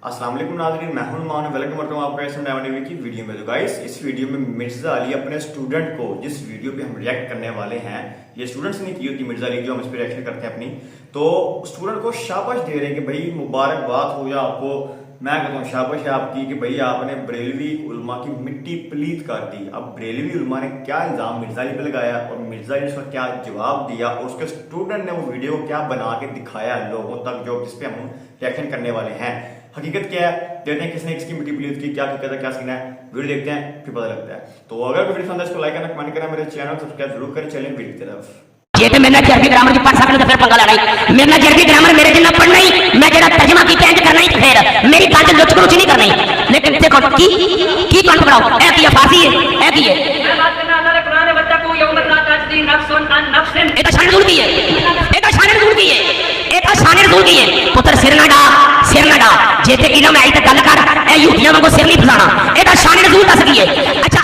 السلام علیکم ناظرین، میں ہوں مان، ویلکم کرتا ہوں آپ کا اسم ڈائمنڈ ٹی وی کی ویڈیو میں۔ تو گائس اس ویڈیو میں مرزا علی اپنے اسٹوڈنٹ کو، جس ویڈیو پہ ہم ریئیکٹ کرنے والے ہیں، یہ اسٹوڈنٹس نے کی ہوتی مرزا علی جو ہم اس پہ ریئیکشن کرتے ہیں اپنی، تو اسٹوڈنٹ کو شاباش دے رہے ہیں کہ بھائی مبارکباد ہو یا آپ کو، میں کہتا ہوں شاباش ہے آپ کی کہ بھائی آپ نے بریلوی علماء کی مٹی پلیت کر دی۔ اب بریلوی علماء نے کیا الزام مرزا علی پہ لگایا اور مرزا علی نے اس کا کیا جواب دیا اور اس کے اسٹوڈنٹ نے وہ ویڈیو کیا بنا کے دکھایا لوگوں تک جو جس پہ ہم ریئیکشن کرنے والے ہیں، حقیقت کیا ہے، دیکھتے ہیں کس نے اس کی مٹی پلیت کی، کیا حقیقت ہے، کیا سین ہے، ویڈیو دیکھتے ہیں پھر پتہ لگتا ہے۔ تو اگر کوئی ویڈیو پسند ہے اس کو لائک کرنا، کمنٹ کرنا، میرے چینل کو سبسکرائب ضرور کریں۔ چلیں ویڈیو کی طرف۔ یہ تو میں جربی گرامر کی پڑھ سکتا تو پھر پنگا لینا ہی، میرا جربی گرامر میرے جنہ پڑھنا ہی، میں جڑا ترجمہ کی پینٹ کرنا ہی، پھر میری گل تے لچ کروچ نہیں کرنی۔ لیکن دیکھو کی کون پکڑاؤ، اے کی فارسی ہے، اے کی ہے، اے تو شان رسول کی ہے، اے تو شان رسول کی ہے، اے تو شان رسول کی ہے۔ پتر سر نہ ڈا، سر نہ ڈا، جے تے کی نہ میں آئی تے گل کر، اے یوٹیاں وانگو سر نہیں پھلانا، اے تو شان رسول دس کی ہے۔ اچھا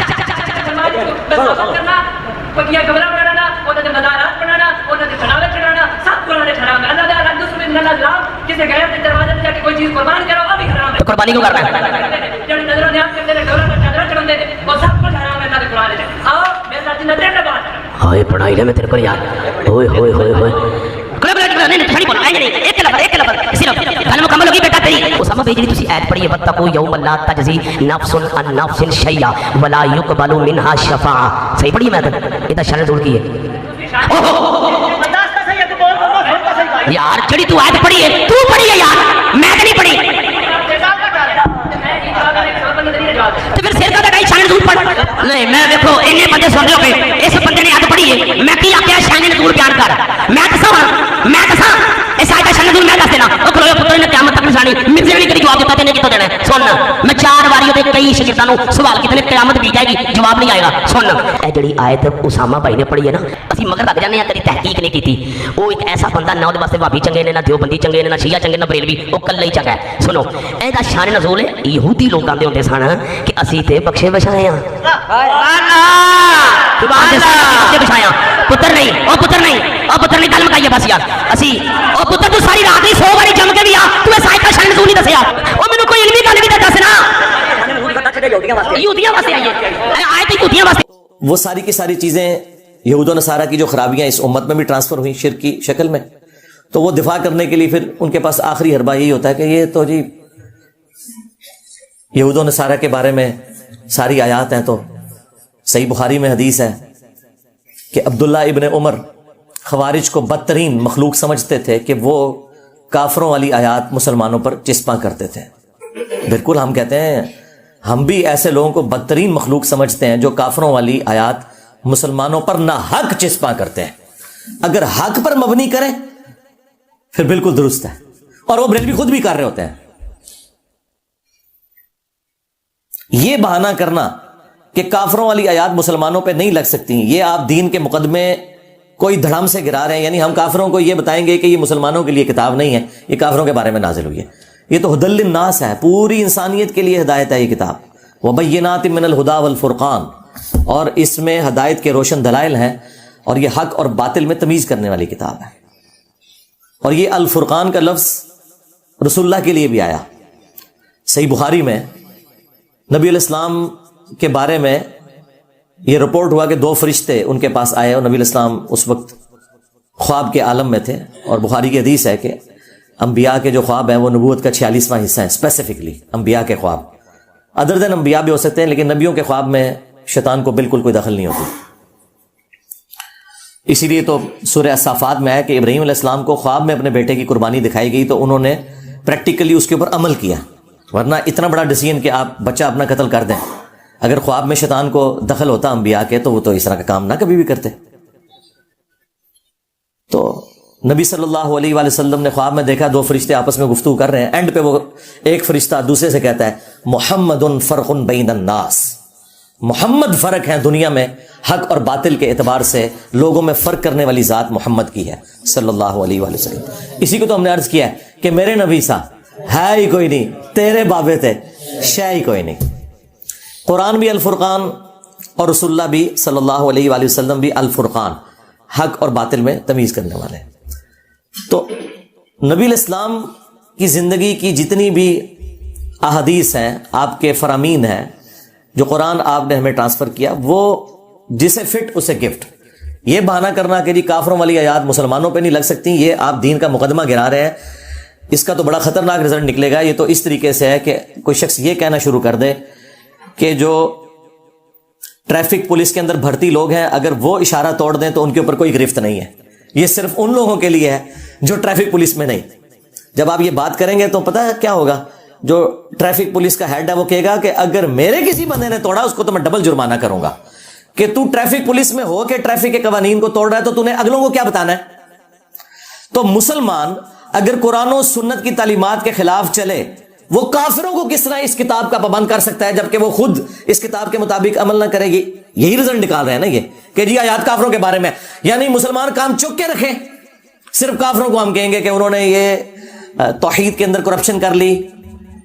پگیاں گورا بنانا، انہاں دے مزارات بنانا، انہاں دے چڑھاوے چڑھانا، سب قرآن حرام ہے۔ اللہ تعالیٰ دشمن من اللہ، کسی غیر کے دروازے پہ جا کے کوئی چیز قربان کرو وہ بھی حرام ہے۔ تو قربانی کیوں کرنا ہے؟ جڑے نظروں نے آپ کرتے ہیں گورا پر چادر چڑھاندے نے، وہ سب کچھ حرام ہے اللہ دے قرآن وچ۔ آؤ میرے ساتھ جنہ دل بات کرو۔ ہائے پڑھائی لے میں تیرے کو یار، ہوئے ہوئے ہوئے ہوئے نہیں نہیں بول نہیں ایک لفظ صرف گل مکمل ہوگی بیٹا تیری۔ اسامہ بھائی جی تسی ایت پڑھی ہے واتقوا یوم لا تجزی نفس عن نفس شیئا ولا يقبل منها شفاعہ، صحیح پڑھی ہے میں یہ شان رسول کی ہے۔ یار جڑی تو ایت پڑھی ہے تو پڑھی ہے یار، میں تو نہیں پڑھی۔ تو پھر سر کا لگائی شان رسول پڑھ نہیں، میں دیکھو انہیں بندے سن رہے ہو گے، اس بندے نے ایت پڑھی ہے، میں کی آخیا شان رسول بیان کر، میں دساں اس آیت شان رسول میں دس دینا۔ او کھلو پتر نے قیامت تک نشانی مرزا علی کری جواب دیتا تے نے کتوں دینا ہے؟ سن میں 4 واریوں تے کئی شاگرداں نوں سوال کیتے نے، قیامت بھی جائے گی جواب نہیں آئے گا۔ سن اے جڑی آیت اسامہ بھائی نے پڑھی ہے نا، اسی مگر لگ جانے ہیں تیری تحقیق نہیں کیتی۔ وہ ایک ایسا بندہ نہ دے واسطے بھابی چنگے نے، نہ دیوبندی چنگے نے، نہ شیعہ چنگے، نہ بریلوی، او کلا ہی چنگا ہے۔ سنو اے دا شان نزول ہے، یہودی لوگ آندے ہوندے سن کہ اسی تے بخشے بچائے ہاں، سبحان اللہ، بخشے بچائے ہاں۔ پتر نہیں، او پتر نہیں، او پتر نہیں، گل مکائیے بس یار۔ اسی او پتر تو ساری رات ہی 100 باری جم کے بھی آ، تو اس آیت کا شان نزول نہیں دسیا، او مینوں کوئی علمی گل بھی تے دس نا۔ یہودیاں واسطے آئی ہے آیت، یہودیاں واسطے۔ وہ ساری کی ساری چیزیں یہود و نصارہ کی جو خرابیاں اس امت میں بھی ٹرانسفر ہوئی شرک کی شکل میں، تو وہ دفاع کرنے کے لیے پھر ان کے پاس آخری حربہ یہی ہوتا ہے کہ یہ تو جی یہود و نصارہ کے بارے میں ساری آیات ہیں، تو صحیح بخاری میں حدیث ہے کہ عبداللہ ابن عمر خوارج کو بدترین مخلوق سمجھتے تھے کہ وہ کافروں والی آیات مسلمانوں پر چسپاں کرتے تھے۔ بالکل ہم کہتے ہیں ہم بھی ایسے لوگوں کو بدترین مخلوق سمجھتے ہیں جو کافروں والی آیات مسلمانوں پر نہ حق چسپاں کرتے ہیں۔ اگر حق پر مبنی کریں پھر بالکل درست ہے، اور وہ بریلوی خود بھی کر رہے ہوتے ہیں۔ یہ بہانہ کرنا کہ کافروں والی آیات مسلمانوں پہ نہیں لگ سکتی، یہ آپ دین کے مقدمے کوئی دھڑام سے گرا رہے ہیں، یعنی ہم کافروں کو یہ بتائیں گے کہ یہ مسلمانوں کے لیے کتاب نہیں ہے، یہ کافروں کے بارے میں نازل ہوئی ہے۔ یہ تو ہدی للناس ہے، پوری انسانیت کے لیے ہدایت ہے یہ کتاب، وبینات من الہدی والفرقان، اور اس میں ہدایت کے روشن دلائل ہیں، اور یہ حق اور باطل میں تمیز کرنے والی کتاب ہے۔ اور یہ الفرقان کا لفظ رسول اللہ کے لیے بھی آیا۔ صحیح بخاری میں نبی علیہ السلام کے بارے میں یہ رپورٹ ہوا کہ 2 فرشتے ان کے پاس آئے، اور نبی علیہ السلام اس وقت خواب کے عالم میں تھے، اور بخاری کی حدیث ہے کہ انبیاء کے جو خواب ہیں وہ نبوت کا 46واں حصہ ہیں، اسپیسیفکلی انبیاء کے خواب، ادر دین انبیاء بھی ہو سکتے ہیں، لیکن نبیوں کے خواب میں شیطان کو بالکل کوئی دخل نہیں ہوتی۔ اسی لیے تو سورہ الصافات میں ہے کہ ابراہیم علیہ السلام کو خواب میں اپنے بیٹے کی قربانی دکھائی گئی تو انہوں نے پریکٹیکلی اس کے اوپر عمل کیا، ورنہ اتنا بڑا ڈیسیژن کہ آپ بچہ اپنا قتل کر دیں، اگر خواب میں شیطان کو دخل ہوتا انبیاء کے تو وہ تو اس طرح کا کام نہ کبھی بھی کرتے۔ تو نبی صلی اللہ علیہ وآلہ وسلم نے خواب میں دیکھا 2 فرشتے آپس میں گفتگو کر رہے ہیں، اینڈ پہ وہ ایک فرشتہ دوسرے سے کہتا ہے محمد فرق بین الناس، محمد فرق ہے دنیا میں، حق اور باطل کے اعتبار سے لوگوں میں فرق کرنے والی ذات محمد کی ہے صلی اللہ علیہ وآلہ وسلم۔ اسی کو تو ہم نے عرض کیا ہے کہ میرے نبی سا ہے ہی کوئی نہیں، تیرے بابے تھے شے ہی کوئی نہیں۔ قرآن بھی الفرقان اور رسول اللہ بھی صلی اللہ علیہ وآلہ وسلم بھی الفرقان، حق اور باطل میں تمیز کرنے والے ہیں۔ تو نبی علیہ السلام کی زندگی کی جتنی بھی احادیث ہیں, آپ کے فرامین ہیں, جو قرآن آپ نے ہمیں ٹرانسفر کیا, وہ جسے فٹ اسے گفٹ. یہ بہانہ کرنا کہ جی کافروں والی آیات مسلمانوں پہ نہیں لگ سکتی, یہ آپ دین کا مقدمہ گرا رہے ہیں. اس کا تو بڑا خطرناک رزلٹ نکلے گا. یہ تو اس طریقے سے ہے کہ کوئی شخص یہ کہنا شروع کر دے کہ جو ٹریفک پولیس کے اندر بھرتی لوگ ہیں, اگر وہ اشارہ توڑ دیں تو ان کے اوپر کوئی گرفت نہیں ہے. یہ صرف ان لوگوں کے لیے ہے جو ٹریفک پولیس میں نہیں. جب آپ یہ بات کریں گے تو پتہ ہے کیا ہوگا, جو ٹریفک پولیس کا ہیڈ ہے وہ کہے گا کہ اگر میرے کسی بندے نے توڑا اس کو تو میں ڈبل جرمانہ کروں گا. کہ تو ٹریفک پولیس میں ہو کہ ٹریفک کے قوانین کو توڑ رہا ہے تو نے اگلوں کو کیا بتانا ہے. تو مسلمان اگر قرآن و سنت کی تعلیمات کے خلاف چلے, وہ کافروں کو کس طرح اس کتاب کا پابند کر سکتا ہے جبکہ وہ خود اس کتاب کے مطابق عمل نہ کرے گی. یہی رزلٹ نکال رہے ہیں نا یہ کہ جی آیات کافروں کے بارے میں. یعنی مسلمان کام چک کے رکھیں, صرف کافروں کو ہم کہیں گے کہ انہوں نے یہ توحید کے اندر کرپشن کر لی,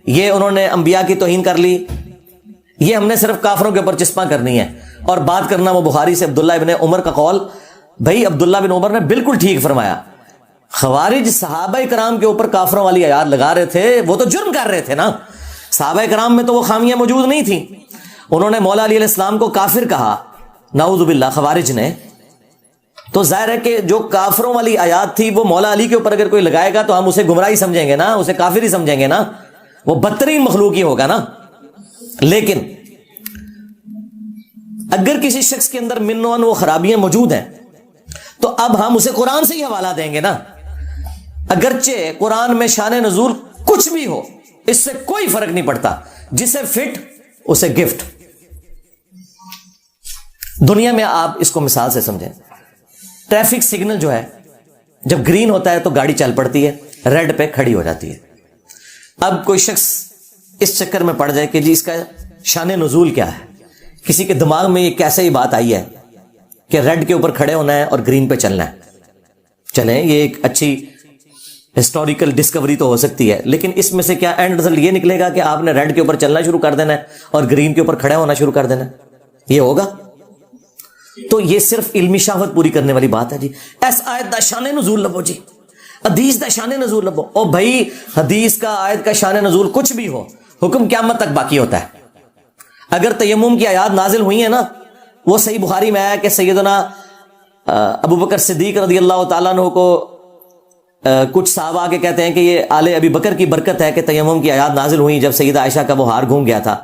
یہ انہوں نے انبیاء کی توہین کر لی, یہ ہم نے صرف کافروں کے اوپر چسپاں کرنی ہے. اور بات کرنا وہ بخاری سے عبداللہ ابن عمر کا قول. بھائی عبداللہ بن عمر نے بالکل ٹھیک فرمایا, خوارج صحابہ کرام کے اوپر کافروں والی آیات لگا رہے تھے, وہ تو جرم کر رہے تھے نا. صحابہ کرام میں تو وہ خامیاں موجود نہیں تھیں. انہوں نے مولا علی علیہ السلام کو کافر کہا, نعوذ باللہ, خوارج نے. تو ظاہر ہے کہ جو کافروں والی آیات تھی وہ مولا علی کے اوپر اگر کوئی لگائے گا تو ہم اسے گمراہی سمجھیں گے نا, اسے کافر ہی سمجھیں گے نا, وہ بدترین مخلوق ہی ہوگا نا. لیکن اگر کسی شخص کے اندر منوان وہ خرابیاں موجود ہیں تو اب ہم اسے قرآن سے ہی حوالہ دیں گے نا. اگرچہ قرآن میں شان نزول کچھ بھی ہو, اس سے کوئی فرق نہیں پڑتا, جسے فٹ اسے گفٹ. دنیا میں آپ اس کو مثال سے سمجھیں. ٹریفک سگنل جو ہے جب گرین ہوتا ہے تو گاڑی چل پڑتی ہے, ریڈ پہ کھڑی ہو جاتی ہے. اب کوئی شخص اس چکر میں پڑ جائے کہ جی اس کا شان نزول کیا ہے, کسی کے دماغ میں یہ کیسے ہی بات آئی ہے کہ ریڈ کے اوپر کھڑے ہونا ہے اور گرین پہ چلنا ہے. چلیں یہ ایک اچھی ہسٹوریکل ڈسکوری تو ہو سکتی ہے, لیکن اس میں سے کیا اینڈ رزلٹ یہ نکلے گا کہ آپ نے ریڈ کے اوپر چلنا شروع کر دینا ہے اور گرین کے اوپر کھڑے ہونا شروع کر دینا ہے؟ یہ ہوگا؟ تو یہ صرف علمی شہوت پوری کرنے والی بات ہے. جی ایس آیت دا شان نزول لبو, جی حدیث دا شان نزول لبو. او بھائی حدیث کا آیت کا شان نزول کچھ بھی ہو, حکم قیامت تک باقی ہوتا ہے. اگر تیمم کی آیات نازل ہوئی ہیں نا, وہ صحیح بخاری میں آیا کہ سیدنا ابو بکر صدیق رضی اللہ تعالیٰ عنہ کو کچھ صحابہ کے کہتے ہیں کہ یہ آل ابی بکر کی برکت ہے کہ تیمم کی آیات نازل ہوئی جب سیدہ عائشہ کا وہ ہار گھوم گیا تھا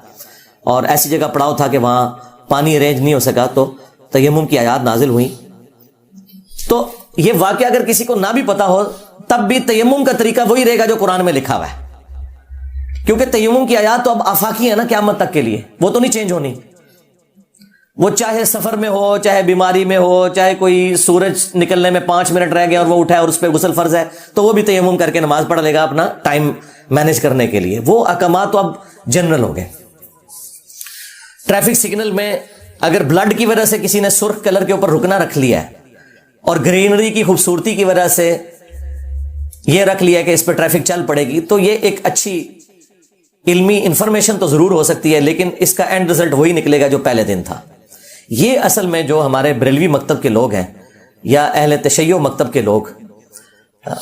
اور ایسی جگہ پڑاؤ تھا کہ وہاں پانی ارینج نہیں ہو سکا, تو تیمم کی آیات نازل ہوئی. تو یہ واقعہ اگر کسی کو نہ بھی پتا ہو تب بھی تیمم کا طریقہ وہی رہے گا جو قرآن میں لکھا ہوا ہے, کیونکہ تیمم کی آیات تو اب آفاقی ہے نا قیامت تک کے لیے, وہ تو نہیں چینج ہونی. وہ چاہے سفر میں ہو, چاہے بیماری میں ہو, چاہے کوئی سورج نکلنے میں 5 منٹ رہ گئے اور وہ اٹھا ہے اور اس پہ غسل فرض ہے تو وہ بھی تیمم کر کے نماز پڑھ لے گا اپنا ٹائم مینج کرنے کے لیے. وہ احکامات تو اب جنرل ہو گئے. ٹریفک سگنل میں اگر بلڈ کی وجہ سے کسی نے سرخ کلر کے اوپر رکنا رکھ لیا ہے اور گرینری کی خوبصورتی کی وجہ سے یہ رکھ لیا کہ اس پہ ٹریفک چل پڑے گی, تو یہ ایک اچھی علمی انفارمیشن تو ضرور ہو سکتی ہے, لیکن اس کا اینڈ رزلٹ وہی نکلے گا جو پہلے دن تھا. یہ اصل میں جو ہمارے بریلوی مکتب کے لوگ ہیں یا اہل تشیع مکتب کے لوگ,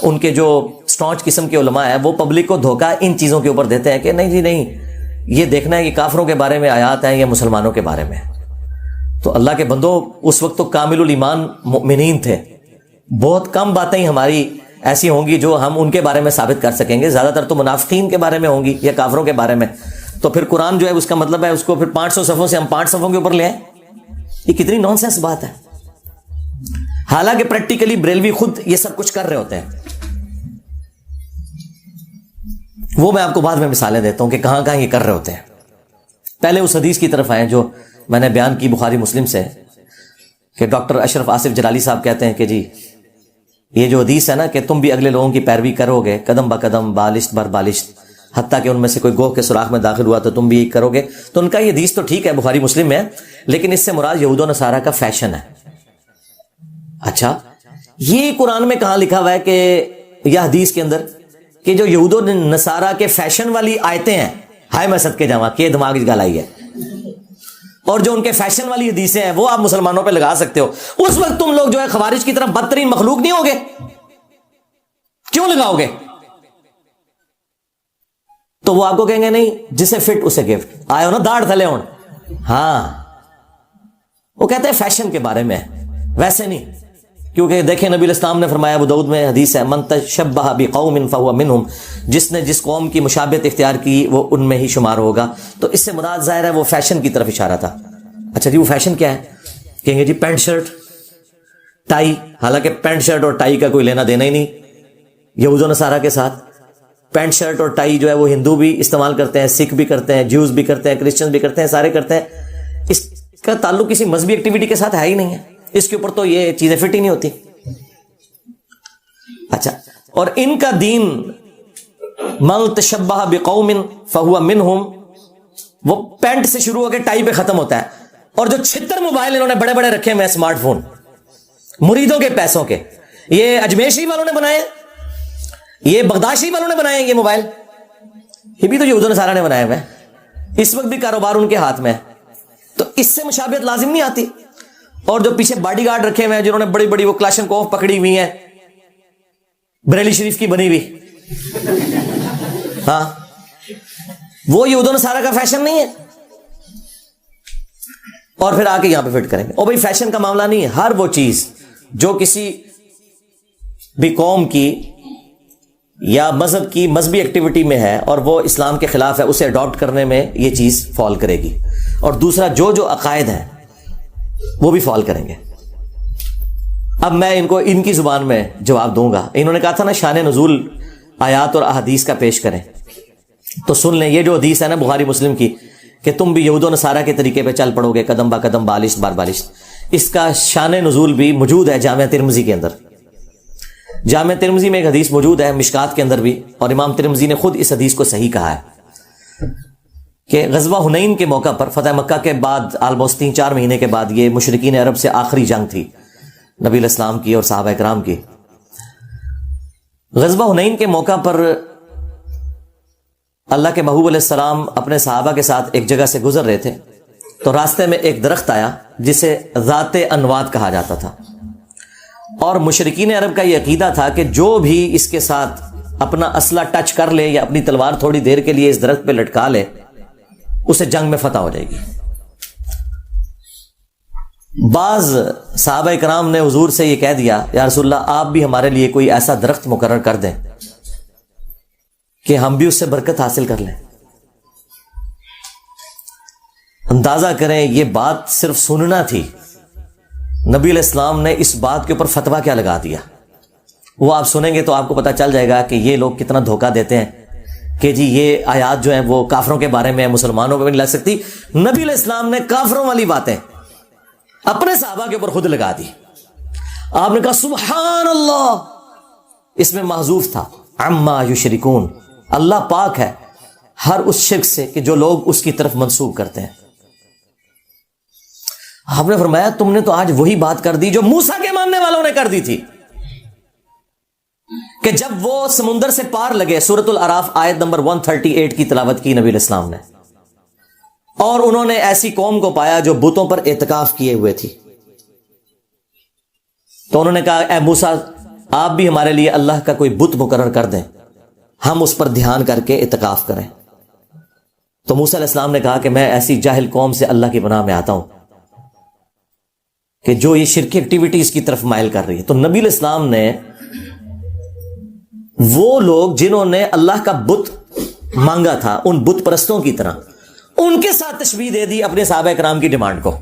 ان کے جو سٹانچ قسم کے علماء ہیں, وہ پبلک کو دھوکہ ان چیزوں کے اوپر دیتے ہیں کہ نہیں جی نہیں, یہ دیکھنا ہے کہ کافروں کے بارے میں آیات ہیں یا مسلمانوں کے بارے میں. تو اللہ کے بندوں, اس وقت تو کامل الایمان مؤمنین تھے, بہت کم باتیں ہی ہماری ایسی ہوں گی جو ہم ان کے بارے میں ثابت کر سکیں گے, زیادہ تر تو منافقین کے بارے میں ہوں گی یا کافروں کے بارے میں. تو پھر قرآن جو ہے اس کا مطلب ہے اس کو پھر 500 صفحوں سے ہم 5 صفحوں کے اوپر لے آئیں, یہ کتنی نان سینس بات ہے. حالانکہ پریکٹیکلی بریلوی خود یہ سب کچھ کر رہے ہوتے ہیں. وہ میں آپ کو بعد میں مثالیں دیتا ہوں کہ کہاں کہاں یہ کر رہے ہوتے ہیں. پہلے اس حدیث کی طرف آئیں جو میں نے بیان کی بخاری مسلم سے, کہ ڈاکٹر اشرف آصف جلالی صاحب کہتے ہیں کہ جی یہ جو حدیث ہے نا کہ تم بھی اگلے لوگوں کی پیروی کرو گے قدم با قدم, بالشت بر بالشت, حتیٰ کہ ان میں سے کوئی گوہ کے سوراخ میں داخل ہوا تو تم بھی کرو گے. تو ان کا یہ حدیث تو ٹھیک ہے, بخاری مسلم میں, لیکن اس سے مراد یہود و نصارہ کا فیشن ہے. اچھا, یہ قرآن میں کہاں لکھا ہوا ہے کہ یہ حدیث کے اندر کہ جو یہود و نصارہ کے فیشن والی آیتیں ہیں, ہائے میں صدقے جاواں کہ دماغ اس گالائی ہے, اور جو ان کے فیشن والی حدیثیں ہیں وہ آپ مسلمانوں پہ لگا سکتے ہو, اس وقت تم لوگ جو ہے خوارج کی طرف بدترین مخلوق نہیں ہوگے؟ کیوں لگاؤ گے؟ تو وہ آپ کو کہیں گے نہیں جسے فٹ اسے گفٹ آئے ہو نا داڑھ تھلے ہون. ہاں وہ کہتے ہیں فیشن کے بارے میں, ویسے نہیں. کیونکہ دیکھیں نبی الاسلام نے فرمایا, ابو داؤد میں حدیث ہے, من تشبہ بقوم فہو منہم, جس نے جس قوم کی مشابہت اختیار کی وہ ان میں ہی شمار ہوگا. تو اس سے مراد ظاہر ہے وہ فیشن کی طرف اشارہ تھا. اچھا جی وہ فیشن کیا ہے؟ کہیں گے جی پینٹ شرٹ ٹائی. حالانکہ پینٹ شرٹ اور ٹائی کا کوئی لینا دینا ہی نہیں یہود و نصارہ کے ساتھ. پینٹ شرٹ اور ٹائی جو ہے وہ ہندو بھی استعمال کرتے ہیں, سکھ بھی کرتے ہیں, جیوز بھی کرتے ہیں, کرسچن بھی کرتے ہیں, سارے کرتے ہیں. اس کا تعلق کسی مذہبی ایکٹیویٹی کے ساتھ ہے ہی نہیں ہے. اس کے اوپر تو یہ چیزیں فٹ ہی نہیں ہوتی. اچھا, اور ان کا دین من تشبہ بقوم فہو منہم, وہ پینٹ سے شروع ہو کے ٹائی پہ ختم ہوتا ہے. اور جو 76 موبائل انہوں نے بڑے بڑے رکھے ہوئے اسمارٹ فون مریدوں کے پیسوں کے, یہ اجمیشی والوں نے بنائے, یہ بغداشی والوں نے بنائے یہ موبائل, یہ بھی تو یہود و نصارہ نے بنائے ہوئے. اس وقت بھی کاروبار ان کے ہاتھ میں ہے. تو اس سے مشابہت لازم نہیں آتی. اور جو پیچھے باڈی گارڈ رکھے ہوئے ہیں جنہوں نے بڑی بڑی وہ کلاشنکوف پکڑی ہوئی ہیں, بریلی شریف کی بنی ہوئی, ہاں وہ یہود و نصارہ کا فیشن نہیں ہے. اور پھر آ کے یہاں پہ فٹ کریں گے. اور بھائی فیشن کا معاملہ نہیں ہے, ہر وہ چیز جو کسی بھی قوم کی یا مذہب کی مذہبی ایکٹیویٹی میں ہے اور وہ اسلام کے خلاف ہے, اسے اڈاپٹ کرنے میں یہ چیز فال کرے گی. اور دوسرا جو عقائد ہیں وہ بھی فال کریں گے. اب میں ان کو ان کی زبان میں جواب دوں گا. انہوں نے کہا تھا نا شان نزول آیات اور احادیث کا پیش کریں, تو سن لیں. یہ جو حدیث ہے نا بخاری مسلم کی کہ تم بھی یہود و نصارہ کے طریقے پہ چل پڑو گے قدم با قدم بالشت بار بالشت, اس کا شان نزول بھی موجود ہے جامعہ ترمذی کے اندر. جامعہ ترمذی میں ایک حدیث موجود ہے, مشکات کے اندر بھی, اور امام ترمذی نے خود اس حدیث کو صحیح کہا ہے کہ غزوہ حنین کے موقع پر, فتح مکہ کے بعد آلموسٹ 3-4 مہینے کے بعد, یہ مشرکین عرب سے آخری جنگ تھی نبی علیہ السلام کی اور صحابہ کرام کی. غزوہ حنین کے موقع پر اللہ کے محبوب علیہ السلام اپنے صحابہ کے ساتھ ایک جگہ سے گزر رہے تھے, تو راستے میں ایک درخت آیا جسے ذات انواد کہا جاتا تھا. اور مشرکین عرب کا یہ عقیدہ تھا کہ جو بھی اس کے ساتھ اپنا اسلحہ ٹچ کر لے یا اپنی تلوار تھوڑی دیر کے لیے اس درخت پہ لٹکا لے, اسے جنگ میں فتح ہو جائے گی. بعض صحابہ کرام نے حضور سے یہ کہہ دیا, یا رسول اللہ آپ بھی ہمارے لیے کوئی ایسا درخت مقرر کر دیں کہ ہم بھی اس سے برکت حاصل کر لیں. اندازہ کریں یہ بات صرف سننا تھی, نبی علیہ السلام نے اس بات کے اوپر فتویٰ کیا لگا دیا. وہ آپ سنیں گے تو آپ کو پتا چل جائے گا کہ یہ لوگ کتنا دھوکہ دیتے ہیں کہ جی یہ آیات جو ہیں وہ کافروں کے بارے میں, مسلمانوں پہ نہیں لگ سکتی. نبی علیہ السلام نے کافروں والی باتیں اپنے صحابہ کے اوپر خود لگا دی. آپ نے کہا سبحان اللہ, اس میں محذوف تھا عما یشرکون, اللہ پاک ہے ہر اس شرک سے کہ جو لوگ اس کی طرف منسوب کرتے ہیں. آپ نے فرمایا تم نے تو آج وہی بات کر دی جو موسیٰ کے ماننے والوں نے کر دی تھی, کہ جب وہ سمندر سے پار لگے, سورۃ الاعراف آیت نمبر 138 کی تلاوت کی نبی علیہ السلام نے, اور انہوں نے ایسی قوم کو پایا جو بتوں پر اعتکاف کیے ہوئے تھی. تو انہوں نے کہا اے موسیٰ آپ بھی ہمارے لیے اللہ کا کوئی بت مقرر کر دیں, ہم اس پر دھیان کر کے اعتکاف کریں. تو موسیٰ علیہ السلام نے کہا کہ میں ایسی جاہل قوم سے اللہ کی پناہ میں آتا ہوں کہ جو یہ شرکی ایکٹیویٹیز کی طرف مائل کر رہی ہے. تو نبی علیہ السلام نے وہ لوگ جنہوں نے اللہ کا بت مانگا تھا, ان بت پرستوں کی طرح, ان کے ساتھ تشبیہ دے دی اپنے صحابہ کرام کی ڈیمانڈ کو.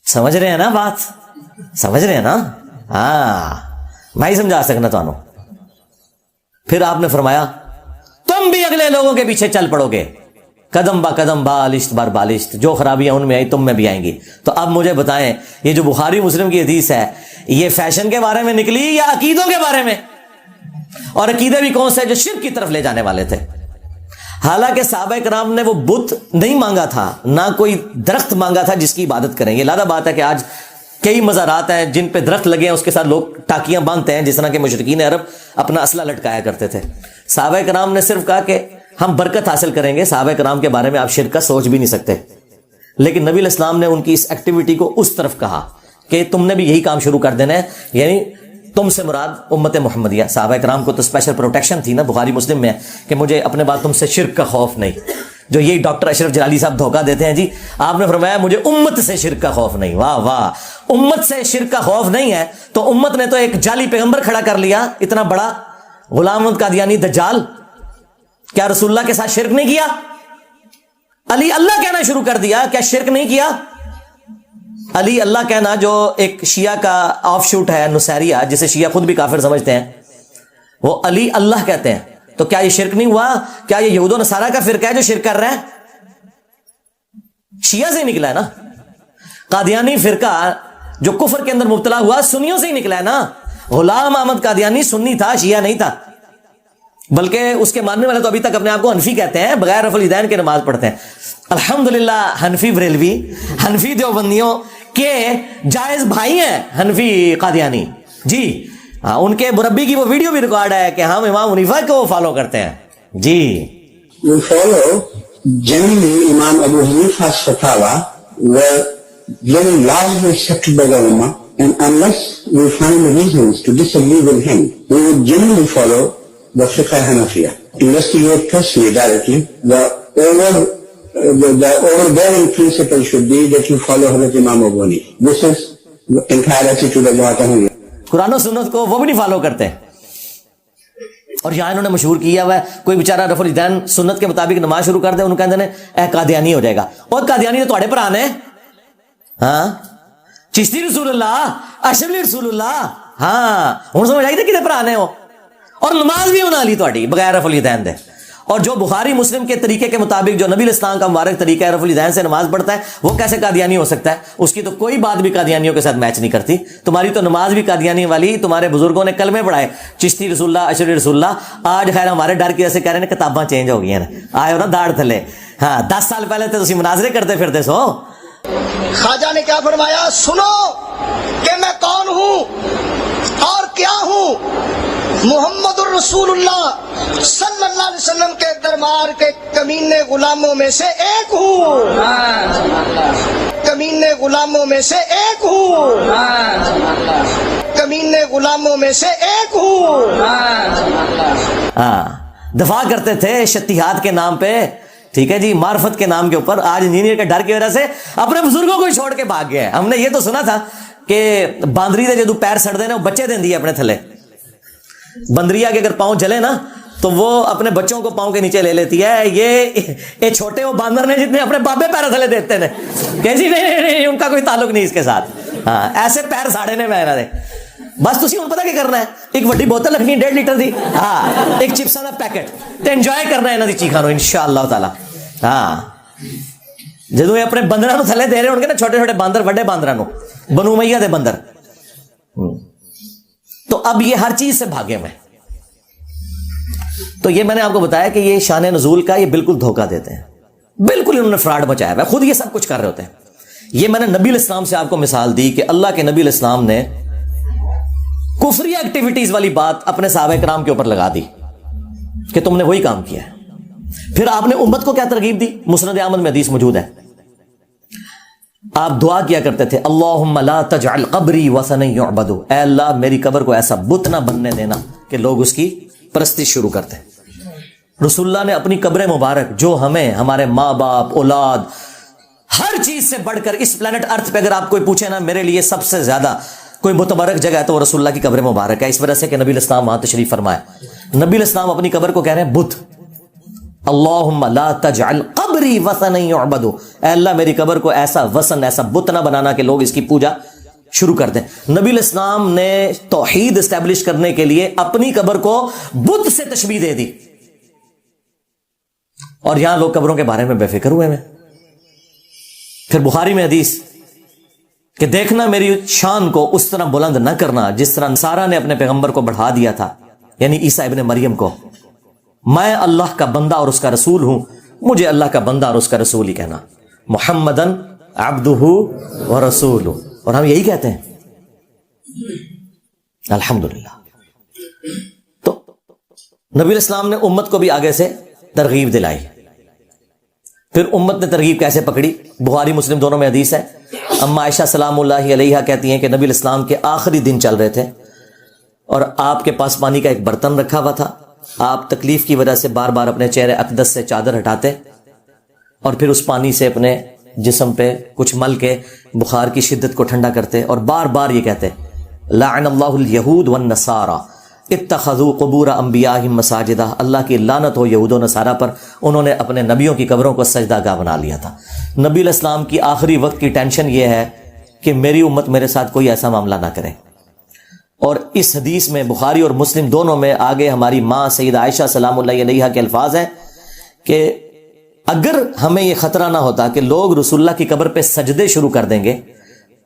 سمجھ رہے ہیں نا بات, سمجھ رہے ہیں نا؟ ہاں میں ہی سمجھا سکنا تو. پھر آپ نے فرمایا تم بھی اگلے لوگوں کے پیچھے چل پڑو گے قدم با قدم بالشت بار بالشت, جو خرابیاں ان میں آئی تم میں بھی آئیں گی. تو اب مجھے بتائیں یہ جو بخاری مسلم کی حدیث ہے یہ فیشن کے بارے میں نکلی یا عقیدوں کے بارے میں؟ اور عقیدے بھی کون سے جو شرک کی طرف لے جانے والے تھے. حالانکہ صحابہ کرام نے وہ بت نہیں مانگا تھا, نہ کوئی درخت مانگا تھا جس کی عبادت کریں. یہ لادہ بات ہے کہ آج کئی مزارات ہیں جن پہ درخت لگے ہیں, اس کے ساتھ لوگ ٹاکیاں باندھتے ہیں, جس طرح کے مشرکین عرب اپنا اسلحہ لٹکایا کرتے تھے. صحابہ کرام نے صرف کہا کہ ہم برکت حاصل کریں گے. صحابہ کرام کے بارے میں آپ شرک کا سوچ بھی نہیں سکتے, لیکن نبی علیہ السلام نے ان کی اس ایکٹیویٹی کو اس طرف کہا کہ تم نے بھی یہی کام شروع کر دینا ہے, یعنی تم سے مراد امت محمدیہ. صحابہ کرام کو تو اسپیشل پروٹیکشن تھی نا, بخاری مسلم میں کہ مجھے اپنے بعد تم سے شرک کا خوف نہیں. جو یہی ڈاکٹر اشرف جلالی صاحب دھوکہ دیتے ہیں, جی آپ نے فرمایا مجھے امت سے شرک کا خوف نہیں. واہ واہ, امت سے شرک کا خوف نہیں ہے تو امت نے تو ایک جعلی پیغمبر کھڑا کر لیا, اتنا بڑا غلام احمد قادیانی دجال. کیا رسول اللہ کے ساتھ شرک نہیں کیا؟ علی اللہ کہنا شروع کر دیا, کیا شرک نہیں کیا؟ علی اللہ کہنا جو ایک شیعہ کا آف شوٹ ہے نصیریہ, جسے شیعہ خود بھی کافر سمجھتے ہیں, وہ علی اللہ کہتے ہیں. تو کیا یہ شرک نہیں ہوا؟ کیا یہ یہود و نصارہ کا فرقہ ہے جو شرک کر رہا ہے؟ شیعہ سے ہی نکلا ہے نا. قادیانی فرقہ جو کفر کے اندر مبتلا ہوا سنیوں سے ہی نکلا ہے نا. غلام احمد قادیانی سنی تھا, شیعہ نہیں تھا. بلکہ اس کے ماننے والے تو ابھی تک اپنے آپ کو حنفی کہتے ہیں, بغیر رفع الیدین کے نماز پڑھتے ہیں. الحمدللہ حنفی بریلوی, حنفی دیوبندیوں کے جائز بھائی ہیں حنفی قادیانی جی. ہاں, ان کے مربی کی وہ ویڈیو بھی ریکارڈ ہے کہ ہم امام حنیفہ کو فالو کرتے ہیں جی. We follow generally Imam Abu Hanifa's fatwa were very largely accepted by the Ummah, and unless we find reasons to disagree with him, we would generally follow the fiqh Hanafiya. Investigate personally directly. The overbearing principle should be that you follow Hazrat Imam Abu Hanifa. This is the entire attitude of Jamaat Ahmadiyya. قرآن و سنت کو وہ بھی نہیں follow کرتے. اور یہاں انہوں نے مشہور کیا ہوا ہے, کوئی بیچارہ رفع الیدین سنت کے مطابق نماز شروع کر دے, انہوں کہتے ہیں اے قادیانی ہو جائے گا. اور قادیانی تو تھوڑے پران ہے, ہاں, چشتی رسول اللہ, اشرفی رسول اللہ, ہاں, ہوں سمجھ آئی تھے کتنے پرانے ہو. اور نماز بھی انہوں لی تھوڑی بغیر رفع الیدین دے. اور جو بخاری مسلم کے طریقے کے مطابق جو نبی الاسلام کا مبارک طریقہ ہے رفع الیدین سے نماز پڑھتا ہے, وہ کیسے قادیانی ہو سکتا ہے؟ اس کی تو کوئی بات بھی قادیانیوں کے ساتھ میچ نہیں کرتی. تمہاری تو نماز بھی قادیانی والی, تمہارے بزرگوں نے کلمے پڑھائے چشتی رسول اللہ, اشرفی رسول اللہ. آج خیر ہمارے ڈر کی وجہ سے کہہ رہے ہیں کتاباں چینج ہو گئی ہیں, آئے ہو نا داڑھ تھلے. ہاں, 10 سال پہلے تو تسی مناظرے کرتے پھرتے سو. خواجہ نے کیا فرمایا؟ سنو کہ میں کون ہوں اور کیا ہوں. محمد الرسول اللہ صلی اللہ علیہ وسلم کے دربار کے کمینے غلاموں میں سے ایک ہوں. کمینے غلاموں میں سے ایک ہوں. کمینے غلاموں میں سے ایک ہوں. ہاں, دفاع کرتے تھے شتیہات کے نام پہ, ٹھیک ہے جی, معرفت کے نام کے اوپر. آج انجینئر کے ڈر کی وجہ سے اپنے بزرگوں کو ہی چھوڑ کے بھاگ گئے. ہم نے یہ تو سنا تھا کہ باندری دے جدو پیر سڑ دینے وہ بچے دیں دیے اپنے تھلے. بندریا کے اگر پاؤں جلے نا تو وہ اپنے بچوں کو پاؤں کے نیچے لے لیتی ہے. یہ چھوٹے وہ باندر نے جتنے اپنے بابے پیر تھلے دیتے ہیں کہ جی نہیں, ان کا کوئی تعلق نہیں اس کے ساتھ. ہاں, ایسے پیر ساڑے نے میں دے. بس تسی ہوں پتہ کیا کرنا ہے, ایک وڈی بوتل رکھنی 1.5 لیٹر دی, ہاں, ایک چپساں دا پیکٹ تے انجوائے کرنا ہے انہاں دی چیخاں نو انشاءاللہ تعالی. ہاں, جدوں یہ اپنے بندراں نو تھلے دے رہے ہون گے نا, چھوٹے چھوٹے باندر وڈے باندراں نو, بنو امیہ دے بندر, تو اب یہ ہر چیز سے بھاگے میں. تو یہ میں نے آپ کو بتایا کہ یہ شان نزول کا یہ بالکل دھوکہ دیتے ہیں, بالکل انہوں نے فراڈ مچایا ہے, خود یہ سب کچھ کر رہے ہوتے ہیں. یہ میں نے نبی الاسلام سے آپ کو مثال دی کہ اللہ کے نبی الاسلام نے کفری ایکٹیویٹیز والی بات اپنے صحابہ کرام کے اوپر لگا دی کہ تم نے وہی کام کیا ہے. پھر آپ نے امت کو کیا ترغیب دی؟ مسند احمد میں حدیث موجود ہے, آپ دعا کیا کرتے تھے اللہم لا تجعل قبری وثنا یعبد, اے اللہ میری قبر کو ایسا بت نہ بننے دینا کہ لوگ اس کی پرستی شروع کرتے. رسول اللہ نے اپنی قبر مبارک جو ہمیں ہمارے ماں باپ اولاد ہر چیز سے بڑھ کر اس پلانٹ ارتھ پہ اگر آپ کوئی پوچھے نا میرے لیے سب سے زیادہ کوئی متبرک جگہ ہے تو وہ رسول اللہ کی قبر مبارک ہے, اس وجہ سے کہ نبی الاسلام وہاں تشریف فرمائے. نبی الاسلام اپنی قبر کو کہہ رہے ہیں بت. اللہم لا تجعل قبری وثنا یعبد, اے اللہ میری قبر کو ایسا وثن ایسا بت نہ بنانا کہ لوگ اس کی پوجا شروع کر دیں. نبی الاسلام نے توحید اسٹیبلش کرنے کے لیے اپنی قبر کو بت سے تشبیہ دے دی, اور یہاں لوگ قبروں کے بارے میں بے فکر ہوئے ہیں. پھر بخاری میں حدیث کہ دیکھنا میری شان کو اس طرح بلند نہ کرنا جس طرح نصارہ نے اپنے پیغمبر کو بڑھا دیا تھا, یعنی عیسیٰ ابن مریم کو. میں اللہ کا بندہ اور اس کا رسول ہوں, مجھے اللہ کا بندہ اور اس کا رسول ہی کہنا. محمدن عبدہ ورسولہ, اور ہم یہی کہتے ہیں الحمدللہ. تو نبی الاسلام نے امت کو بھی آگے سے ترغیب دلائی. پھر امت نے ترغیب کیسے پکڑی؟ بخاری مسلم دونوں میں حدیث ہے. اما عائشہ سلام اللہ علیہا کہتی ہیں کہ نبی الاسلام کے آخری دن چل رہے تھے, اور آپ کے پاس پانی کا ایک برتن رکھا ہوا تھا. آپ تکلیف کی وجہ سے بار بار اپنے چہرے اقدس سے چادر ہٹاتے اور پھر اس پانی سے اپنے جسم پہ کچھ مل کے بخار کی شدت کو ٹھنڈا کرتے اور بار بار یہ کہتے لعن اللہ الیہود والنصارى اتخذوا قبور انبیائہم مساجدہ. اللہ کی لعنت ہو یہود و نصارہ پر، انہوں نے اپنے نبیوں کی قبروں کو سجدہ گاہ بنا لیا تھا. نبی علیہ السلام کی آخری وقت کی ٹینشن یہ ہے کہ میری امت میرے ساتھ کوئی ایسا معاملہ نہ کرے. اور اس حدیث میں بخاری اور مسلم دونوں میں آگے ہماری ماں سیدہ عائشہ سلام اللہ علیہا کے الفاظ ہیں کہ اگر ہمیں یہ خطرہ نہ ہوتا کہ لوگ رسول اللہ کی قبر پہ سجدے شروع کر دیں گے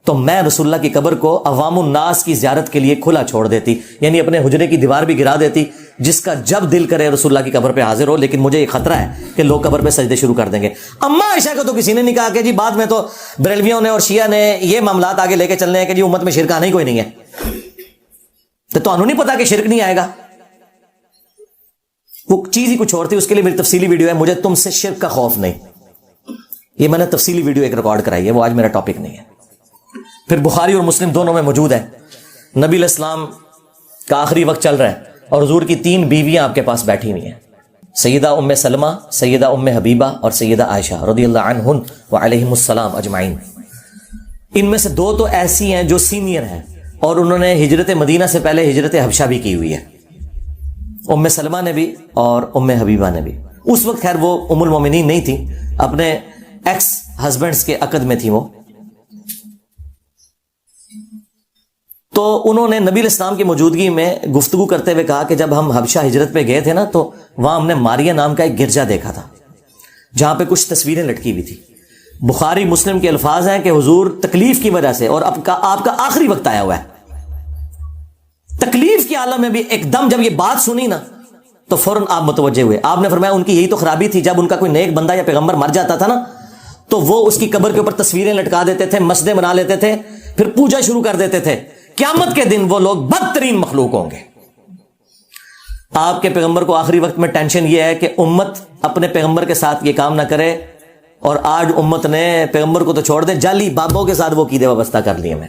تو میں رسول اللہ کی قبر کو عوام الناس کی زیارت کے لیے کھلا چھوڑ دیتی، یعنی اپنے حجرے کی دیوار بھی گرا دیتی، جس کا جب دل کرے رسول اللہ کی قبر پہ حاضر ہو. لیکن مجھے یہ خطرہ ہے کہ لوگ قبر پہ سجدے شروع کر دیں گے. اما عائشہ کو تو کسی نے نہیں کہا کہ جی بعد میں تو بریلویوں نے اور شیعہ نے یہ معاملات آگے لے کے چلنے ہیں کہ جی امت میں شرک آنا ہی کوئی نہیں ہے. تو تمہیں نہیں پتا کہ شرک نہیں آئے گا؟ وہ چیز ہی کچھ اور تھی. اس کے لیے میری تفصیلی ویڈیو ہے، مجھے تم سے شرک کا خوف نہیں. یہ میں نے تفصیلی ویڈیو ایک ریکارڈ کرائی ہے، وہ آج میرا ٹاپک نہیں ہے. پھر بخاری اور مسلم دونوں میں موجود ہے. نبی علیہ السلام کا آخری وقت چل رہا ہے اور حضور کی 3 بیویاں آپ کے پاس بیٹھی ہوئی ہیں، سیدہ ام سلمہ، سیدہ ام حبیبہ اور سیدہ عائشہ رضی اللہ عنہن وعلیہم السلام اجمعین. ان میں سے 2 تو ایسی ہیں جو سینئر ہیں اور انہوں نے ہجرت مدینہ سے پہلے ہجرت حبشہ بھی کی ہوئی ہے، ام سلمہ نے بھی اور ام حبیبہ نے بھی. اس وقت خیر وہ ام المومنین نہیں تھی، اپنے ایکس ہسبینڈز کے عقد میں تھی وہ. تو انہوں نے نبی علیہ السلام کی موجودگی میں گفتگو کرتے ہوئے کہا کہ جب ہم حبشہ ہجرت پہ گئے تھے نا تو وہاں ہم نے ماریہ نام کا ایک گرجا دیکھا تھا جہاں پہ کچھ تصویریں لٹکی ہوئی تھی. بخاری مسلم کے الفاظ ہیں کہ حضور تکلیف کی وجہ سے، اور آپ کا آخری وقت آیا ہوا ہے، تکلیف کے عالم میں بھی ایک دم جب یہ بات سنی نا تو فوراً آپ متوجہ ہوئے. آپ نے فرمایا ان کی یہی تو خرابی تھی، جب ان کا کوئی نیک بندہ یا پیغمبر مر جاتا تھا نا تو وہ اس کی قبر کے اوپر تصویریں لٹکا دیتے تھے، مسجدیں بنا لیتے تھے، پھر پوجا شروع کر دیتے تھے. قیامت کے دن وہ لوگ بدترین مخلوق ہوں گے. آپ کے پیغمبر کو آخری وقت میں ٹینشن یہ ہے کہ امت اپنے پیغمبر کے ساتھ یہ کام نہ کرے، اور آج امت نے پیغمبر کو تو چھوڑ دے، جعلی بابوں کے ساتھ وہ عقیدے وابستہ کر لیے. میں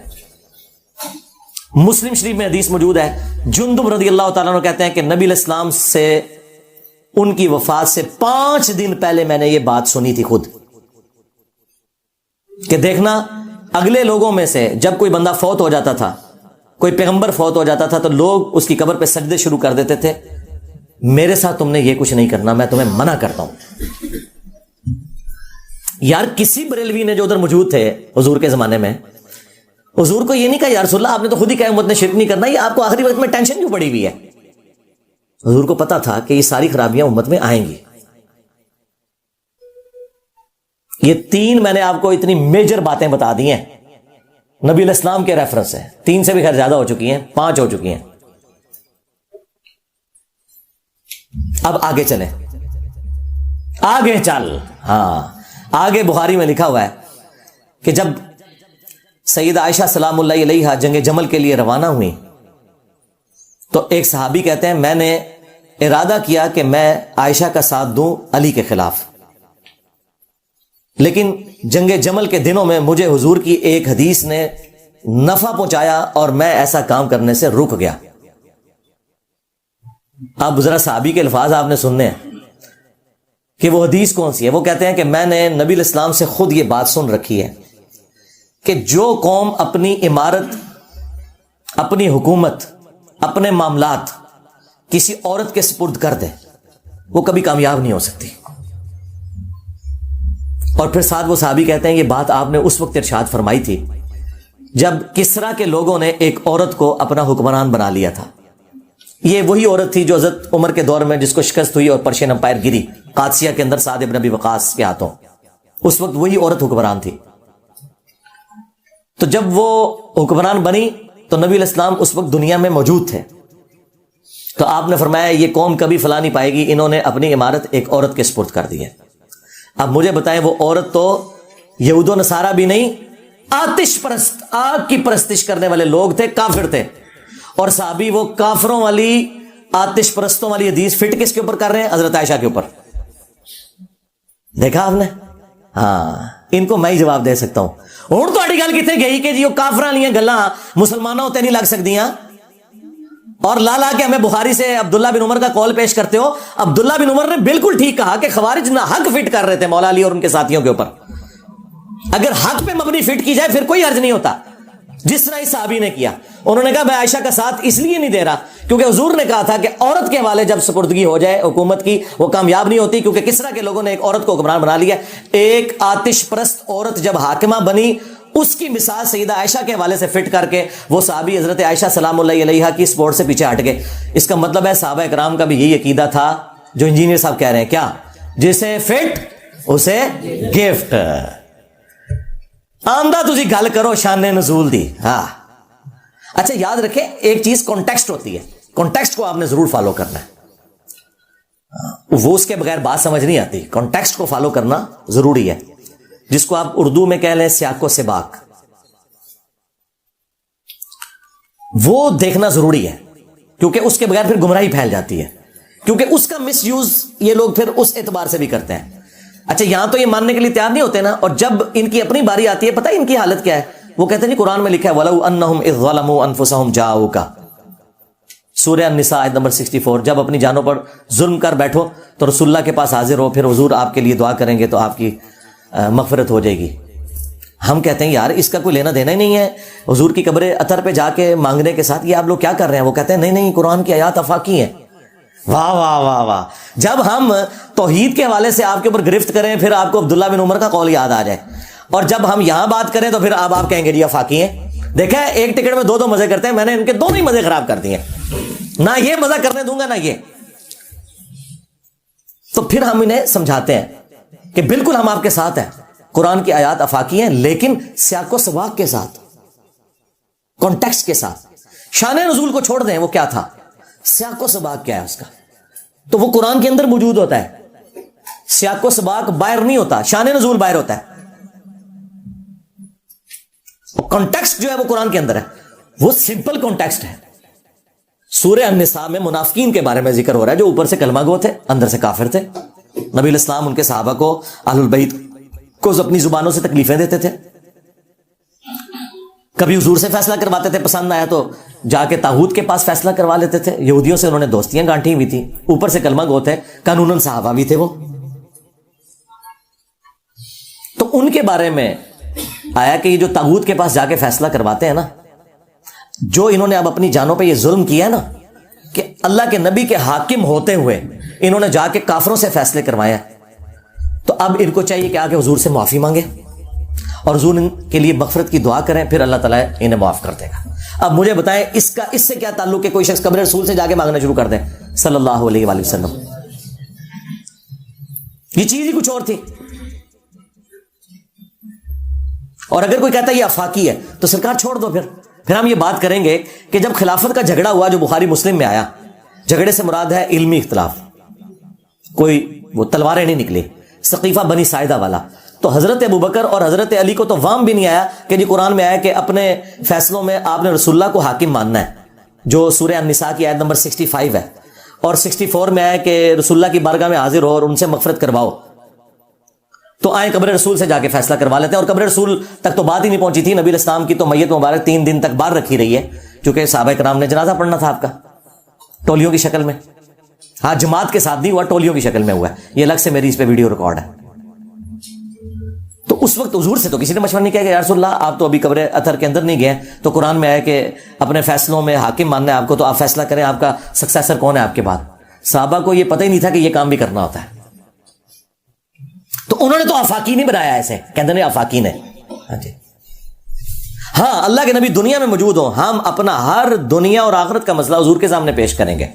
مسلم شریف میں حدیث موجود ہے، جندب رضی اللہ تعالیٰ عنہ کہتے ہیں کہ نبی علیہ السلام سے ان کی وفات سے 5 دن پہلے میں نے یہ بات سنی تھی خود، کہ دیکھنا اگلے لوگوں میں سے جب کوئی بندہ فوت ہو جاتا تھا، کوئی پیغمبر فوت ہو جاتا تھا تو لوگ اس کی قبر پہ سجدے شروع کر دیتے تھے. میرے ساتھ تم نے یہ کچھ نہیں کرنا، میں تمہیں منع کرتا ہوں. یار کسی بریلوی نے جو ادھر موجود تھے حضور کے زمانے میں، حضور کو یہ نہیں کہا یا رسول اللہ آپ نے تو خود ہی کہا امت نے شرک نہیں کرنا، یہ آپ کو آخری وقت میں ٹینشن کیوں پڑی ہوئی ہے؟ حضور کو پتا تھا کہ یہ ساری خرابیاں امت میں آئیں گی. یہ 3 میں نے آپ کو اتنی میجر باتیں بتا دی ہیں نبی علیہ السلام کے ریفرنس سے. 3 سے بھی خیر زیادہ ہو چکی ہیں، 5 ہو چکی ہیں. اب آگے چلیں، آگے چل. ہاں آگے بخاری میں لکھا ہوا ہے کہ جب سیدہ عائشہ سلام اللہ علیہا جنگ جمل کے لیے روانہ ہوئی تو ایک صحابی کہتے ہیں میں نے ارادہ کیا کہ میں عائشہ کا ساتھ دوں علی کے خلاف، لیکن جنگ جمل کے دنوں میں مجھے حضور کی ایک حدیث نے نفع پہنچایا اور میں ایسا کام کرنے سے رک گیا. اب ذرا صحابی کے الفاظ آپ نے سننے ہیں کہ وہ حدیث کون سی ہے. وہ کہتے ہیں کہ میں نے نبی علیہ السلام سے خود یہ بات سن رکھی ہے کہ جو قوم اپنی عمارت، اپنی حکومت، اپنے معاملات کسی عورت کے سپرد کر دے وہ کبھی کامیاب نہیں ہو سکتی. اور پھر ساتھ وہ صحابی کہتے ہیں یہ بات آپ نے اس وقت ارشاد فرمائی تھی جب کسرا کے لوگوں نے ایک عورت کو اپنا حکمران بنا لیا تھا. یہ وہی عورت تھی جو حضرت عمر کے دور میں جس کو شکست ہوئی اور پرشین امپائر گری قادسیہ کے اندر سعد ابن ابی وقاص کے ہاتھوں. اس وقت وہی عورت حکمران تھی. تو جب وہ حکمران بنی تو نبی علیہ السلام اس وقت دنیا میں موجود تھے. تو آپ نے فرمایا یہ قوم کبھی فلاں نہیں پائے گی، انہوں نے اپنی عمارت ایک عورت کے سپرد کر دی ہے. اب مجھے بتائیں وہ عورت تو یہود و نصارہ بھی نہیں، آتش پرست، آگ کی پرستش کرنے والے لوگ تھے، کافر تھے. اور صحابی وہ کافروں والی آتش پرستوں والی حدیث فٹ کس کے اوپر کر رہے ہیں؟ حضرت عائشہ کے اوپر. دیکھا آپ نے؟ ہاں ان کو میں ہی جواب دے سکتا ہوں. ہوں تو گل کتنے گئی کہ جی وہ کافراں والیاں گلاں مسلمانوں تے نہیں لگ سکدیاں، اور لا لا کے ہمیں بخاری سے عبداللہ بن عمر کا قول پیش کرتے ہو. عبداللہ بن عمر نے بالکل ٹھیک کہا کہ خوارج نہ حق فٹ کر رہے تھے مولا علی اور ان کے ساتھیوں کے اوپر. اگر حق پہ مبنی فٹ کی جائے پھر کوئی حرج نہیں ہوتا, جس طرح اس صحابی نے کیا. انہوں نے کہا میں عائشہ کا ساتھ اس لیے نہیں دے رہا کیونکہ حضور نے کہا تھا کہ عورت کے حوالے جب سپردگی ہو جائے حکومت کی وہ کامیاب نہیں ہوتی, کیونکہ کسرا کے لوگوں نے ایک عورت کو حکمران بنا لیا. ایک آتش پرست عورت جب حاکمہ بنی, اس کی مثال سیدہ عائشہ کے حوالے سے فٹ کر کے وہ صحابی حضرت عائشہ سلام اللہ علیہا کی سپورٹ سے پیچھے ہٹ گئے. اس کا مطلب ہے صحابہ کرام کا بھی یہی عقیدہ تھا جو انجینئر صاحب کہہ رہے ہیں, کیا جسے فٹ اسے گفٹ. آمدہ تجھی گل کرو شان نزول دی. ہاں اچھا یاد رکھیں ایک چیز کانٹیکسٹ ہوتی ہے, کانٹیکسٹ کو آپ نے ضرور فالو کرنا ہے, وہ اس کے بغیر بات سمجھ نہیں آتی. کانٹیکسٹ کو فالو کرنا ضروری ہے, جس کو آپ اردو میں کہہ لیں سیاق و سباق, وہ دیکھنا ضروری ہے کیونکہ اس کے بغیر پھر گمراہی پھیل جاتی ہے, کیونکہ اس کا مس یوز یہ لوگ پھر اس اعتبار سے بھی کرتے ہیں. اچھا یہاں تو یہ ماننے کے لیے تیار نہیں ہوتے نا, اور جب ان کی اپنی باری آتی ہے پتہ ہے ان کی حالت کیا ہے, وہ کہتے ہیں جی قرآن میں لکھا ہے وَلَوْ أَنَّهُمْ إِذْ ظَلَمُوا أَنفُسَهُمْ جَاءُوكَ, سورہ النساء آیت نمبر 64. جب اپنی جانوں پر ظلم کر بیٹھو تو رسول اللہ کے پاس حاضر ہو, پھر حضور آپ کے لیے دعا کریں گے تو آپ کی مغفرت ہو جائے گی. ہم کہتے ہیں یار اس کا کوئی لینا دینا ہی نہیں ہے حضور کی قبر اطہر پہ جا کے مانگنے کے ساتھ, یہ آپ لوگ کیا کر رہے ہیں. وہ کہتے ہیں نہیں قرآن کی آیات آفاقی ہیں. واہ واہ واہ واہ. جب ہم توحید کے حوالے سے آپ کے اوپر گرفت کریں پھر آپ کو عبداللہ بن عمر کا قول یاد آ جائے, اور جب ہم یہاں بات کریں تو پھر آپ کہیں گے جی آفاقی ہیں. دیکھیں ایک ٹکٹ میں دو مزے کرتے ہیں, میں نے ان کے دونوں ہی مزے خراب کر دیے, نہ یہ مزہ کرنے دوں گا نہ یہ. تو پھر ہم انہیں سمجھاتے ہیں کہ بالکل ہم آپ کے ساتھ ہیں, قرآن کی آیات آفاقی ہیں لیکن سیاق و سباق کے ساتھ, کانٹیکسٹ کے ساتھ. شان نزول کو چھوڑ دیں, وہ کیا تھا, سیاق و سباق کیا ہے اس کا, تو وہ قرآن کے اندر موجود ہوتا ہے. سیاق و سباق باہر نہیں ہوتا, شان نزول باہر ہوتا ہے. کانٹیکسٹ جو ہے وہ قرآن کے اندر ہے, وہ سمپل کانٹیکسٹ ہے. سورہ النساء میں منافقین کے بارے میں ذکر ہو رہا ہے جو اوپر سے کلمہ گو تھے اندر سے کافر تھے. نبی علیہ السلام ان کے صحابہ کو اہل البیت کو اپنی زبانوں سے تکلیفیں دیتے تھے. کبھی حضور سے فیصلہ کرواتے تھے, پسند آیا تو جا کے طاغوت کے پاس فیصلہ کروا لیتے تھے. یہودیوں سے انہوں نے دوستیاں گانٹھی ہوئی تھی, اوپر سے کلمہ گو تھے, قانوناً صحابہ بھی تھے وہ. تو ان کے بارے میں آیا کہ یہ جو طاغوت کے پاس جا کے فیصلہ کرواتے ہیں نا, جو انہوں نے اب اپنی جانوں پہ یہ ظلم کیا ہے نا کہ اللہ کے نبی کے حاکم ہوتے ہوئے انہوں نے جا کے کافروں سے فیصلے کروائے, تو اب ان کو چاہیے کہ آگے حضور سے معافی مانگے اور حضور ان کے لیے مغفرت کی دعا کریں, پھر اللہ تعالیٰ انہیں معاف کر دے گا. اب مجھے بتائیں اس سے کیا تعلق ہے کوئی شخص قبر رسول سے جا کے مانگنا شروع کر دے صلی اللہ علیہ وآلہ وسلم. یہ چیز ہی کچھ اور تھی. اور اگر کوئی کہتا ہے یہ آفاقی ہے تو سرکار چھوڑ دو. پھر ہم یہ بات کریں گے کہ جب خلافت کا جھگڑا ہوا جو بخاری مسلم میں آیا, جھگڑے سے مراد ہے علمی اختلاف, کوئی وہ تلواریں نہیں نکلی, سقیفہ بنی ساعدہ والا. تو حضرت ابوبکر اور حضرت علی کو تو وام بھی نہیں آیا کہ جی قرآن میں آیا کہ اپنے فیصلوں میں آپ نے رسول اللہ کو حاکم ماننا ہے, جو سورہ النساء کی آیت نمبر 65 ہے, اور 64 میں آیا کہ رسول اللہ کی بارگاہ میں حاضر ہو اور ان سے مغفرت کرواؤ. تو آئے قبر رسول سے جا کے فیصلہ کروا لیتے ہیں, اور قبر رسول تک تو بات ہی نہیں پہنچی تھی. نبی علیہ السلام کی تو میت مبارک 3 دن تک باہر رکھی رہی ہے, کیونکہ صحابہ کرام نے جنازہ پڑھنا تھا آپ کا ٹولیوں کی شکل میں. ہاں جماعت کے ساتھ نہیں ہوا, ٹولیوں کی شکل میں ہوا ہے. یہ الگ سے میری اس پہ ویڈیو ریکارڈ ہے. تو اس وقت حضور سے تو کسی نے مشورہ نہیں کیا کہ یا رسول اللہ آپ تو ابھی قبر اطہر کے اندر نہیں گئے, تو قرآن میں آیا کہ اپنے فیصلوں میں حاکم ماننا ہے آپ کو, تو آپ فیصلہ کریں, آپ کا سکسیسر کون ہے آپ کے بعد. صحابہ کو یہ پتہ ہی نہیں تھا کہ یہ کام بھی کرنا ہوتا ہے. تو انہوں نے تو آفاقی نہیں بنایا, ایسے کہتے ہیں آفاقی نے. ہاں جی, ہاں اللہ کے نبی دنیا میں موجود ہوں, ہم اپنا ہر دنیا اور آخرت کا مسئلہ حضور کے سامنے پیش کریں گے,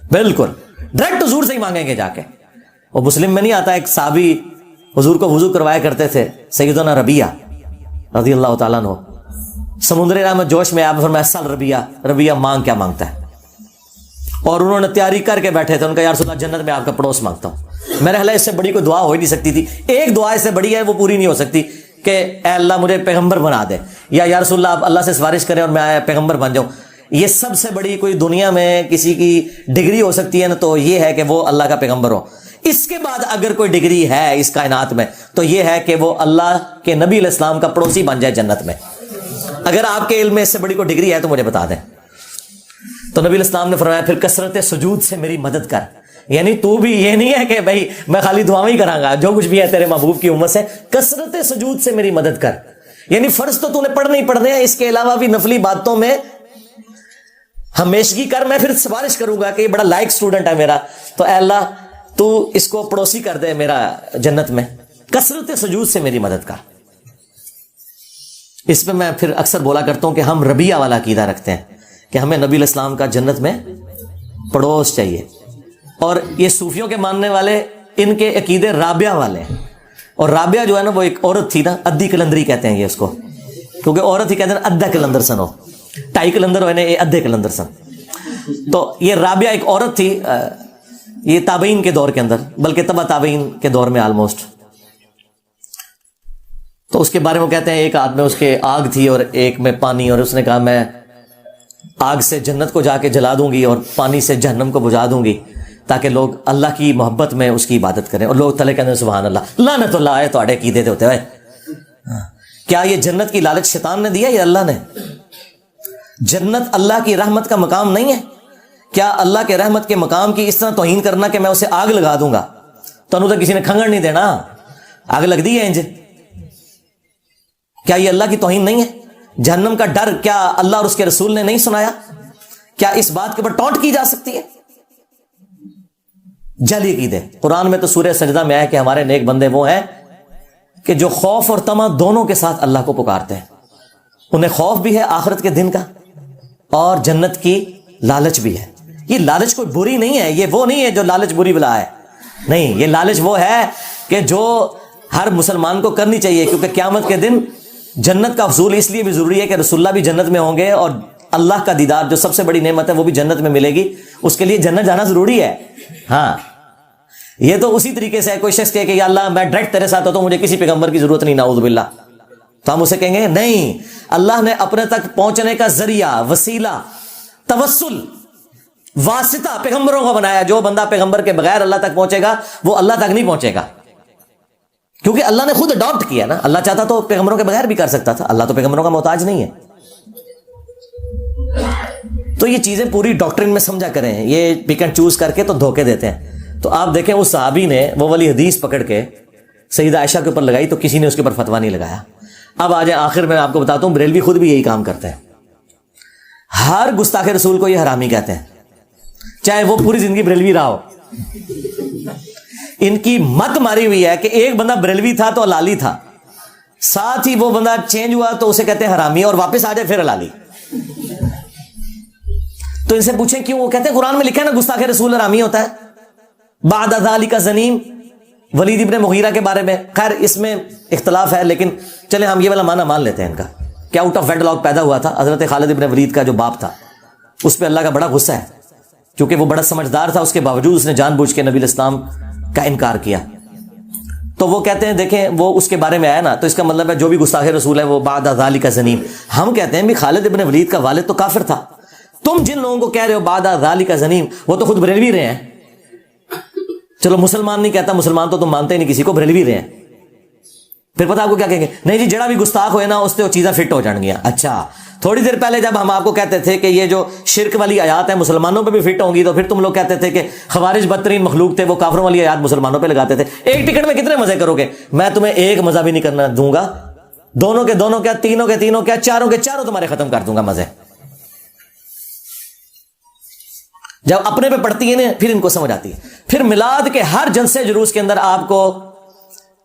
بالکل ڈائریکٹ حضور سے ہی مانگیں گے جا کے. وہ مسلم میں نہیں آتا, ایک صحابی حضور کو وضو کروایا کرتے تھے, سیدنا ربیہ رضی اللہ تعالیٰ عنہ, سمندر رحمت جوش میں آپ فرمایا سل ربیہ مانگ کیا مانگتا ہے, اور انہوں نے تیاری کر کے بیٹھے تھے. ان کا یا رسول اللہ جنت میں آپ کا پڑوس مانگتا ہوں. میرے خیال اس سے بڑی کوئی دعا ہو ہی نہیں سکتی تھی. ایک دعا اس سے بڑی ہے وہ پوری نہیں ہو سکتی کہ اے اللہ مجھے پیغمبر بنا دے, یا رسول اللہ آپ اللہ سے سفارش کریں اور میں پیغمبر بن جاؤں. یہ سب سے بڑی کوئی دنیا میں کسی کی ڈگری ہو سکتی ہے نا, تو یہ ہے کہ وہ اللہ کا پیغمبر ہو. اس کے بعد اگر کوئی ڈگری ہے اس کائنات میں تو یہ ہے کہ وہ اللہ کے نبی علیہ السلام کا پڑوسی بن جائے جنت میں. اگر آپ کے علم میں اس سے بڑی کوئی ڈگری ہے تو مجھے بتا دیں. تو نبی الاسلام نے فرمایا پھر کثرت سجود سے میری مدد کر، یعنی تو بھی یہ نہیں ہے کہ بھائی میں خالی دعاؤں ہی کراں گا، جو کچھ بھی ہے تیرے محبوب کی امت سے کثرت سجود سے میری مدد کر، یعنی فرض تو نے پڑھنے ہی پڑھنے ہیں، اس کے علاوہ بھی نفلی باتوں میں ہمیشگی کر۔ میں پھر سفارش کروں گا کہ یہ بڑا لائق اسٹوڈنٹ ہے میرا، تو اے اللہ تو اس کو پڑوسی کر دے میرا جنت میں، کثرت سجود سے میری مدد کر۔ اس پہ میں پھر اکثر بولا کرتا ہوں کہ ہم ربیہ والا عقیدہ رکھتے ہیں کہ ہمیں نبی الاسلام کا جنت میں پڑوس چاہیے، اور یہ صوفیوں کے ماننے والے ان کے عقیدے رابعہ والے ہیں، اور رابعہ جو ہے نا وہ ایک عورت تھی نا، ادھی کلندری کہتے ہیں یہ اس کو، کیونکہ عورت ہی کہتے ہیں ادھا کلندر سن ہو، 2.5 کلندر ہوئے یہ ادھے کلندر سن، تو یہ رابعہ ایک عورت تھی، یہ تابعین کے دور کے اندر، بلکہ تبع تابعین کے دور میں آلموسٹ۔ تو اس کے بارے میں کہتے ہیں ایک ہاتھ میں اس کے آگ تھی اور ایک میں پانی، اور اس نے کہا میں آگ سے جنت کو جا کے جلا دوں گی اور پانی سے جہنم کو بجھا دوں گی تاکہ لوگ اللہ کی محبت میں اس کی عبادت کریں، اور لوگ تلے کہتے ہیں سبحان اللہ، لعنت اللہ ہے تواڈے عقیدے تے ہوتے ہوئے۔ کیا یہ جنت کی لالچ شیطان نے دیا یا اللہ نے؟ جنت اللہ کی رحمت کا مقام نہیں ہے؟ کیا اللہ کے رحمت کے مقام کی اس طرح توہین کرنا کہ میں اسے آگ لگا دوں گا؟ تو انہوں تو کسی نے کھنگڑ نہیں دینا، آگ لگ دی ہے انج، کیا یہ اللہ کی توہین نہیں ہے؟ جہنم کا ڈر کیا اللہ اور اس کے رسول نے نہیں سنایا؟ کیا اس بات کے اوپر ٹونٹ کی جا سکتی ہے؟ جعلی عقیدے۔ قرآن میں تو سورہ سجدہ میں آیا کہ ہمارے نیک بندے وہ ہیں کہ جو خوف اور طمع دونوں کے ساتھ اللہ کو پکارتے ہیں، انہیں خوف بھی ہے آخرت کے دن کا اور جنت کی لالچ بھی ہے۔ یہ لالچ کوئی بری نہیں ہے، یہ وہ نہیں ہے جو لالچ بری بلا ہے، نہیں، یہ لالچ وہ ہے کہ جو ہر مسلمان کو کرنی چاہیے، کیونکہ قیامت کے دن جنت کا حصول اس لیے بھی ضروری ہے کہ رسول اللہ بھی جنت میں ہوں گے، اور اللہ کا دیدار جو سب سے بڑی نعمت ہے وہ بھی جنت میں ملے گی، اس کے لیے جنت جانا ضروری ہے۔ ہاں، یہ تو اسی طریقے سے ہے کوئی شخص کہے کہ یا اللہ میں ڈائریکٹ تیرے ساتھ ہوتا ہوں، مجھے کسی پیغمبر کی ضرورت نہیں، نعوذ باللہ، تو ہم اسے کہیں گے نہیں، اللہ نے اپنے تک پہنچنے کا ذریعہ، وسیلہ، توسل، واسطہ پیغمبروں کو بنایا۔ جو بندہ پیغمبر کے بغیر اللہ تک پہنچے گا وہ اللہ تک نہیں پہنچے گا، کیونکہ اللہ نے خود اڈاپٹ کیا نا۔ اللہ چاہتا تو پیغمبروں کے بغیر بھی کر سکتا تھا، اللہ تو پیغمبروں کا محتاج نہیں ہے۔ تو یہ چیزیں پوری ڈاکٹرن میں سمجھا کریں، یہ پک اینڈ چوز کر کے تو دھوکے دیتے ہیں۔ تو آپ دیکھیں اس صحابی نے وہ والی حدیث پکڑ کے سیدہ عائشہ کے اوپر لگائی تو کسی نے اس کے اوپر فتویٰ نہیں لگایا۔ اب آ جائیں آخر میں آپ کو بتاتا ہوں، بریلوی خود بھی یہی کام کرتے ہیں، ہر گستاخ رسول کو یہ حرامی کہتے ہیں، چاہے وہ پوری زندگی بریلوی رہا ہو۔ ان کی مت ماری ہوئی ہے کہ ایک بندہ بریلوی تھا تو حلالی تھا، ساتھ ہی وہ بندہ چینج ہوا تو اسے کہتے ہیں حرامی، اور واپس آ جائے پھر حلالی۔ تو ان سے پوچھیں کیوں؟ وہ کہتے ہیں قرآن میں لکھا ہے نا گستاخ رسول حرامی ہوتا ہے، بعد ذالک زنیم، ولید ابن مغیرہ کے بارے میں۔ خیر اس میں اختلاف ہے، لیکن چلیں ہم یہ والا معنی مان لیتے ہیں ان کا کہ آؤٹ آف ویڈ لاک پیدا ہوا تھا۔ حضرت خالد ابن ولید کا جو باپ تھا اس پہ اللہ کا بڑا غصہ ہے، کیونکہ وہ بڑا سمجھدار تھا، اس کے باوجود اس نے جان بوجھ کے نبی الاسلام کا انکار کیا۔ تو وہ کہتے ہیں دیکھیں وہ اس کے بارے میں آیا نا، تو اس کا مطلب ہے جو بھی گستاخ رسول ہے وہ بعد ذالک زنیم۔ ہم کہتے ہیں بھی خالد ابن ولید کا والد تو کافر تھا، تم جن لوگوں کو کہہ رہے ہو بعد ذالک زنیم وہ تو خود بریلوی رہے ہیں۔ چلو مسلمان نہیں کہتا، مسلمان تو تم مانتے ہی نہیں کسی کو، بریلوی رہے ہیں۔ پھر پتا آپ کو کیا کہیں گے؟ نہیں جی جڑا بھی گستاخ ہوئے نا اس سے وہ چیزیں فٹ ہو جان گیا۔ اچھا، تھوڑی دیر پہلے جب ہم آپ کو کہتے تھے کہ یہ جو شرک والی آیات ہیں مسلمانوں پہ بھی فٹ ہوں گی، تو پھر تم لوگ کہتے تھے کہ خوارج بدترین مخلوق تھے، وہ کافروں والی آیات مسلمانوں پہ لگاتے تھے۔ ایک ٹکٹ میں کتنے مزے کرو گے؟ میں تمہیں ایک مزہ بھی نہیں کرنا دوں گا، دونوں کے دونوں کیا، تینوں کے تینوں کیا، چاروں کے چاروں تمہارے ختم کر دوں گا مزے۔ جب اپنے پہ پڑتی ہے نا پھر ان کو سمجھ آتی ہے۔ پھر میلاد کے ہر جلسے جلوس کے اندر آپ کو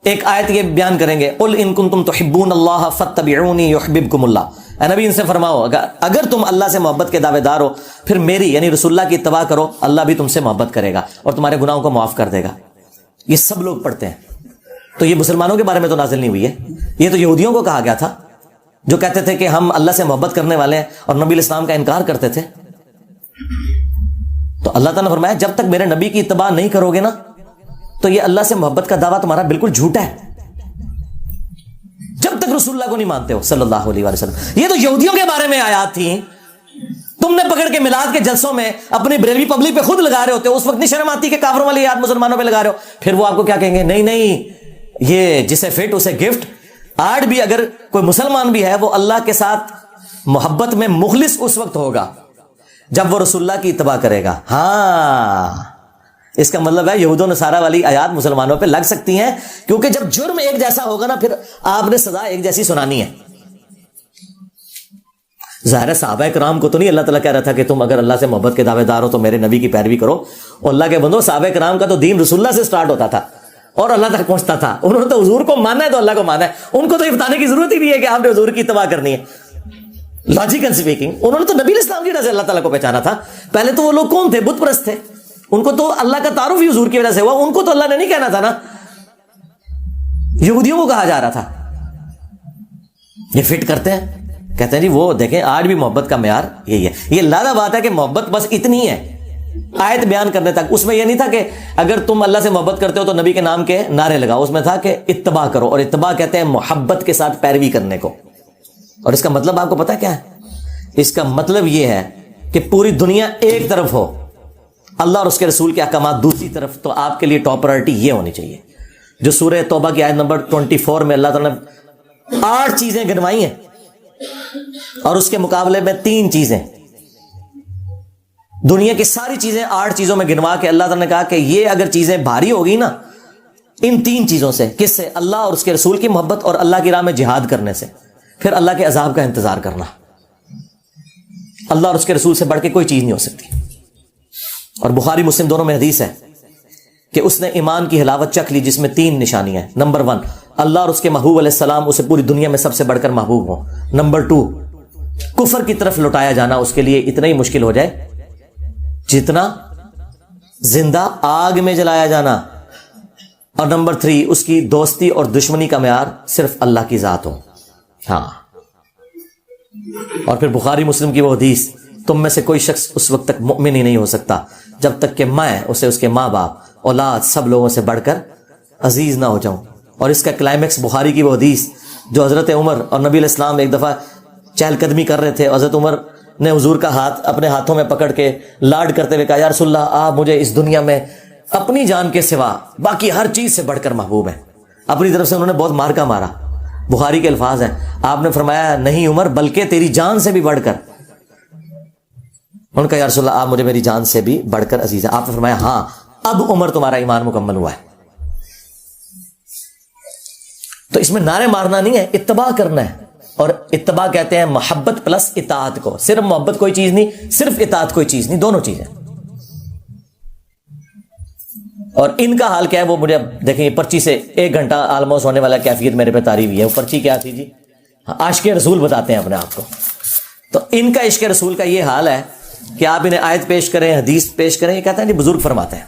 ایک آیت یہ بیان کریں گے، قل ان کنتم تحبون اللہ فاتبعونی یحببکم اللہ۔ اے نبی ان سے فرماؤ اگر تم اللہ سے محبت کے دعوے دار ہو پھر میری یعنی رسول اللہ کی اتباع کرو، اللہ بھی تم سے محبت کرے گا اور تمہارے گناہوں کو معاف کر دے گا۔ یہ سب لوگ پڑھتے ہیں، تو یہ مسلمانوں کے بارے میں تو نازل نہیں ہوئی ہے، یہ تو یہودیوں کو کہا گیا تھا جو کہتے تھے کہ ہم اللہ سے محبت کرنے والے ہیں اور نبی الاسلام کا انکار کرتے تھے۔ تو اللہ تعالیٰ نے فرمایا جب تک میرے نبی کی اتباع نہیں کرو گے نا تو یہ اللہ سے محبت کا دعویٰ تمہارا بالکل جھوٹا ہے، جب تک رسول اللہ کو نہیں مانتے ہو صلی اللہ علیہ وسلم۔ یہ تو یہودیوں کے بارے میں آیات تھیں، تم نے پکڑ کے میلاد کے جلسوں میں اپنی بریلوی پبلک پہ خود لگا رہے ہوتے ہو، اس وقت نہیں شرم آتی کہ کافروں والی آیات مسلمانوں پہ لگا رہے ہو؟ پھر وہ آپ کو کیا کہیں گے؟ نہیں نہیں، یہ جسے فٹ اسے گفٹ۔ آج بھی اگر کوئی مسلمان بھی ہے وہ اللہ کے ساتھ محبت میں مخلص اس وقت ہوگا جب وہ رسول اللہ کی اتباع کرے گا. ہاں اس کا مطلب ہے یہود و نصارہ والی آیات مسلمانوں پہ لگ سکتی ہیں, کیونکہ جب جرم ایک جیسا ہوگا نا پھر آپ نے سزا ایک جیسی سنانی ہے. ظاہر ہے صحابہ کرام کو تو نہیں اللہ تعالیٰ کہہ رہا تھا کہ تم اگر اللہ سے محبت کے دعوے دار ہو تو میرے نبی کی پیروی کرو. اور اللہ کے بندو, صحابہ کرام کا تو دین رسول اللہ سے سٹارٹ ہوتا تھا اور اللہ تک پہنچتا تھا. انہوں نے تو حضور کو ماننا ہے تو اللہ کو ماننا ہے. ان کو تو یہ بتانے کی ضرورت ہی نہیں ہے کہ آپ نے حضور کی اتباع کرنی ہے. لاجیکل اسپیکنگ انہوں نے تو نبی علیہ السلام کی وجہ سے اللہ تعالیٰ کو پہچانا تھا. پہلے تو وہ لوگ کون تھے؟ بت پرست تھے. ان کو تو اللہ کا تعارف ہی حضور کی وجہ سے ہوا. ان کو تو اللہ نے نہیں کہنا تھا نا, یہودیوں کو کہا جا رہا تھا. یہ فٹ کرتے ہیں, کہتے ہیں جی وہ دیکھیں آج بھی محبت کا معیار یہی ہے. یہ لادہ بات ہے کہ محبت بس اتنی ہے آیت بیان کرنے تک. اس میں یہ نہیں تھا کہ اگر تم اللہ سے محبت کرتے ہو تو نبی کے نام کے نعرے لگاؤ. اس میں تھا کہ اتباع کرو, اور اتباع کہتے ہیں محبت کے ساتھ پیروی کرنے کو. اور اس کا مطلب آپ کو پتا کیا ہے؟ اس کا مطلب یہ ہے کہ پوری دنیا ایک طرف ہو, اللہ اور اس کے رسول کے احکامات دوسری طرف, تو آپ کے لیے ٹاپ پرائرٹی یہ ہونی چاہیے جو سورہ توبہ کی آیت نمبر 24 میں اللہ تعالیٰ نے 8 چیزیں گنوائی ہیں اور اس کے مقابلے میں 3 چیزیں. دنیا کی ساری چیزیں 8 چیزوں میں گنوا کے اللہ تعالیٰ نے کہا کہ یہ اگر چیزیں بھاری ہوگی نا ان 3 چیزوں سے, کس سے؟ اللہ اور اس کے رسول کی محبت اور اللہ کی راہ میں جہاد کرنے سے. پھر اللہ کے عذاب کا انتظار کرنا. اللہ اور اس کے رسول سے بڑھ کے کوئی چیز نہیں ہو سکتی. اور بخاری مسلم دونوں میں حدیث ہے کہ اس نے ایمان کی حلاوت چکھ لی جس میں 3 نشانیاں ہیں. نمبر 1, اللہ اور اس کے محبوب علیہ السلام اسے پوری دنیا میں سب سے بڑھ کر محبوب ہوں. نمبر 2, کفر کی طرف لوٹایا جانا اس کے لیے اتنا ہی مشکل ہو جائے جتنا زندہ آگ میں جلایا جانا. اور نمبر 3, اس کی دوستی اور دشمنی کا معیار صرف اللہ کی ذات ہو. ہاں, اور پھر بخاری مسلم کی وہ حدیث, تم میں سے کوئی شخص اس وقت تک مؤمن ہی نہیں ہو سکتا جب تک کہ میں اسے اس کے ماں باپ اولاد سب لوگوں سے بڑھ کر عزیز نہ ہو جاؤں. اور اس کا کلائمیکس بخاری کی وہ حدیث جو حضرت عمر اور نبی علیہ السلام ایک دفعہ چہل قدمی کر رہے تھے. حضرت عمر نے حضور کا ہاتھ اپنے ہاتھوں میں پکڑ کے لاڈ کرتے ہوئے کہا, یا رسول اللہ آپ مجھے اس دنیا میں اپنی جان کے سوا باقی ہر چیز سے بڑھ کر محبوب ہیں. اپنی طرف سے انہوں نے بہت مارکا مارا. بخاری کے الفاظ ہیں, آپ نے فرمایا نہیں عمر بلکہ تیری جان سے بھی بڑھ کر. ان کا یا رسول اللہ آپ مجھے میری جان سے بھی بڑھ کر عزیز ہے. آپ نے فرمایا ہاں اب عمر تمہارا ایمان مکمل ہوا ہے. تو اس میں نعرے مارنا نہیں ہے, اتباع کرنا ہے. اور اتباع کہتے ہیں محبت پلس اطاعت کو. صرف محبت کوئی چیز نہیں, صرف اطاعت کوئی چیز نہیں, دونوں چیزیں. اور ان کا حال کیا ہے وہ مجھے دیکھیں, یہ پرچی سے 1 گھنٹہ آلموسٹ ہونے والا کیفیت میرے پہ تاری ہوئی ہے. وہ پرچی کیا تھی جی؟ عاشق رسول بتاتے ہیں اپنے آپ کو. تو ان کا عشق رسول کا یہ حال ہے کہ آپ انہیں آیت پیش کریں, حدیث پیش کریں, یہ کہتے ہیں جی بزرگ فرماتے ہیں.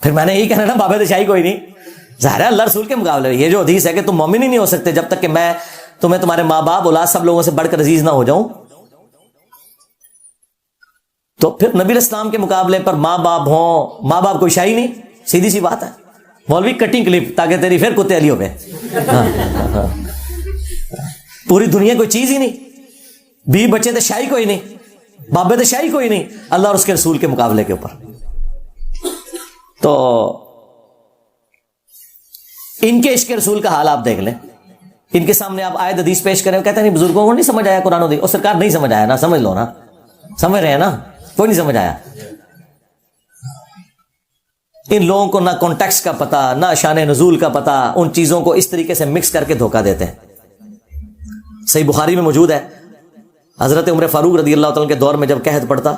پھر میں نے یہی کہنا نا بابے دشائی کوئی نہیں. ظاہر ہے اللہ رسول کے مقابلے میں یہ جو حدیث ہے کہ تم مومن ہی نہیں ہو سکتے جب تک کہ میں تمہیں تمہارے ماں باپ اولاد سب لوگوں سے بڑھ کر عزیز نہ ہو جاؤں. تو پھر نبی علیہ السلام کے مقابلے پر ماں باپ ہوں, ماں باپ کوئی شاہی نہیں, سیدھی سی بات ہے. مولوی کٹنگ کلپ تاکہ تیری پھر کتے علی ہو گئے. پوری دنیا کوئی چیز ہی نہیں, 20 بچے تو شاہی کوئی نہیں, بابے تو شاہی کوئی نہیں اللہ اور اس کے رسول کے مقابلے کے اوپر. تو ان کے عشق رسول کا حال آپ دیکھ لیں. ان کے سامنے آپ آیت حدیث پیش کریں, کہتے ہیں نہیں بزرگوں کو نہیں سمجھ آیا قرآن و حدیث. اور سرکار نہیں سمجھ آیا نا, سمجھ لو نا, سمجھ رہے ہیں نا, کوئی نہیں سمجھ آیا. ان لوگوں کو نہ کانٹیکسٹ کا پتا, نہ شان نزول کا پتا, ان چیزوں کو اس طریقے سے مکس کر کے دھوکہ دیتے ہیں. صحیح بخاری میں موجود ہے حضرت عمر فاروق رضی اللہ تعالیٰ کے دور میں جب قحط پڑتا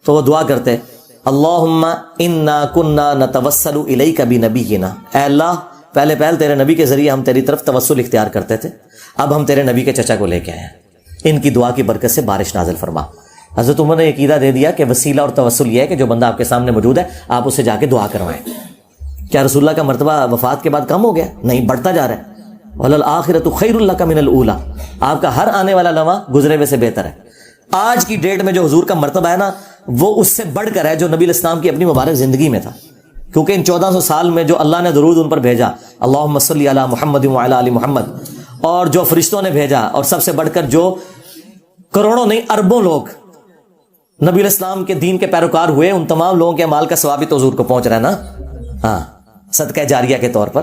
تو وہ دعا کرتے, اللہم انا کننا نتوسل الیک بنبینا, اے اللہ پہلے تیرے نبی کے ذریعے ہم تیری طرف توسل اختیار کرتے تھے, اب ہم تیرے نبی کے چچا کو لے کے آئے ہیں, ان کی دعا کی برکت سے بارش نازل فرما. حضرت عمر نے عقیدہ دے دیا کہ وسیلہ اور توسل یہ ہے کہ جو بندہ آپ کے سامنے موجود ہے آپ اسے جا کے دعا کروائیں. کیا رسول اللہ کا مرتبہ وفات کے بعد کم ہو گیا؟ نہیں, بڑھتا جا رہا ہے. وَلَلْآخِرَةُ خَيْرٌ لَكَ مِنَ الْأُولَىٰ, آپ کا ہر آنے والا لمحہ گزرے ہوئے سے بہتر ہے. آج کی ڈیٹ میں جو حضور کا مرتبہ ہے نا وہ اس سے بڑھ کر ہے جو نبی علیہ السلام کی اپنی مبارک زندگی میں تھا. کیونکہ ان 1400 سال میں جو اللہ نے درود ان پر بھیجا, اللہم صلی علی محمد وعلی آل محمد, اور جو فرشتوں نے بھیجا, اور سب سے بڑھ کر جو کروڑوں نہیں اربوں لوگ نبی علیہ السلام کے دین کے پیروکار ہوئے, ان تمام لوگوں کے اعمال کا ثواب تو حضور کو پہنچ رہا ہے نا, ہاں صدقہ جاریہ کے طور پر.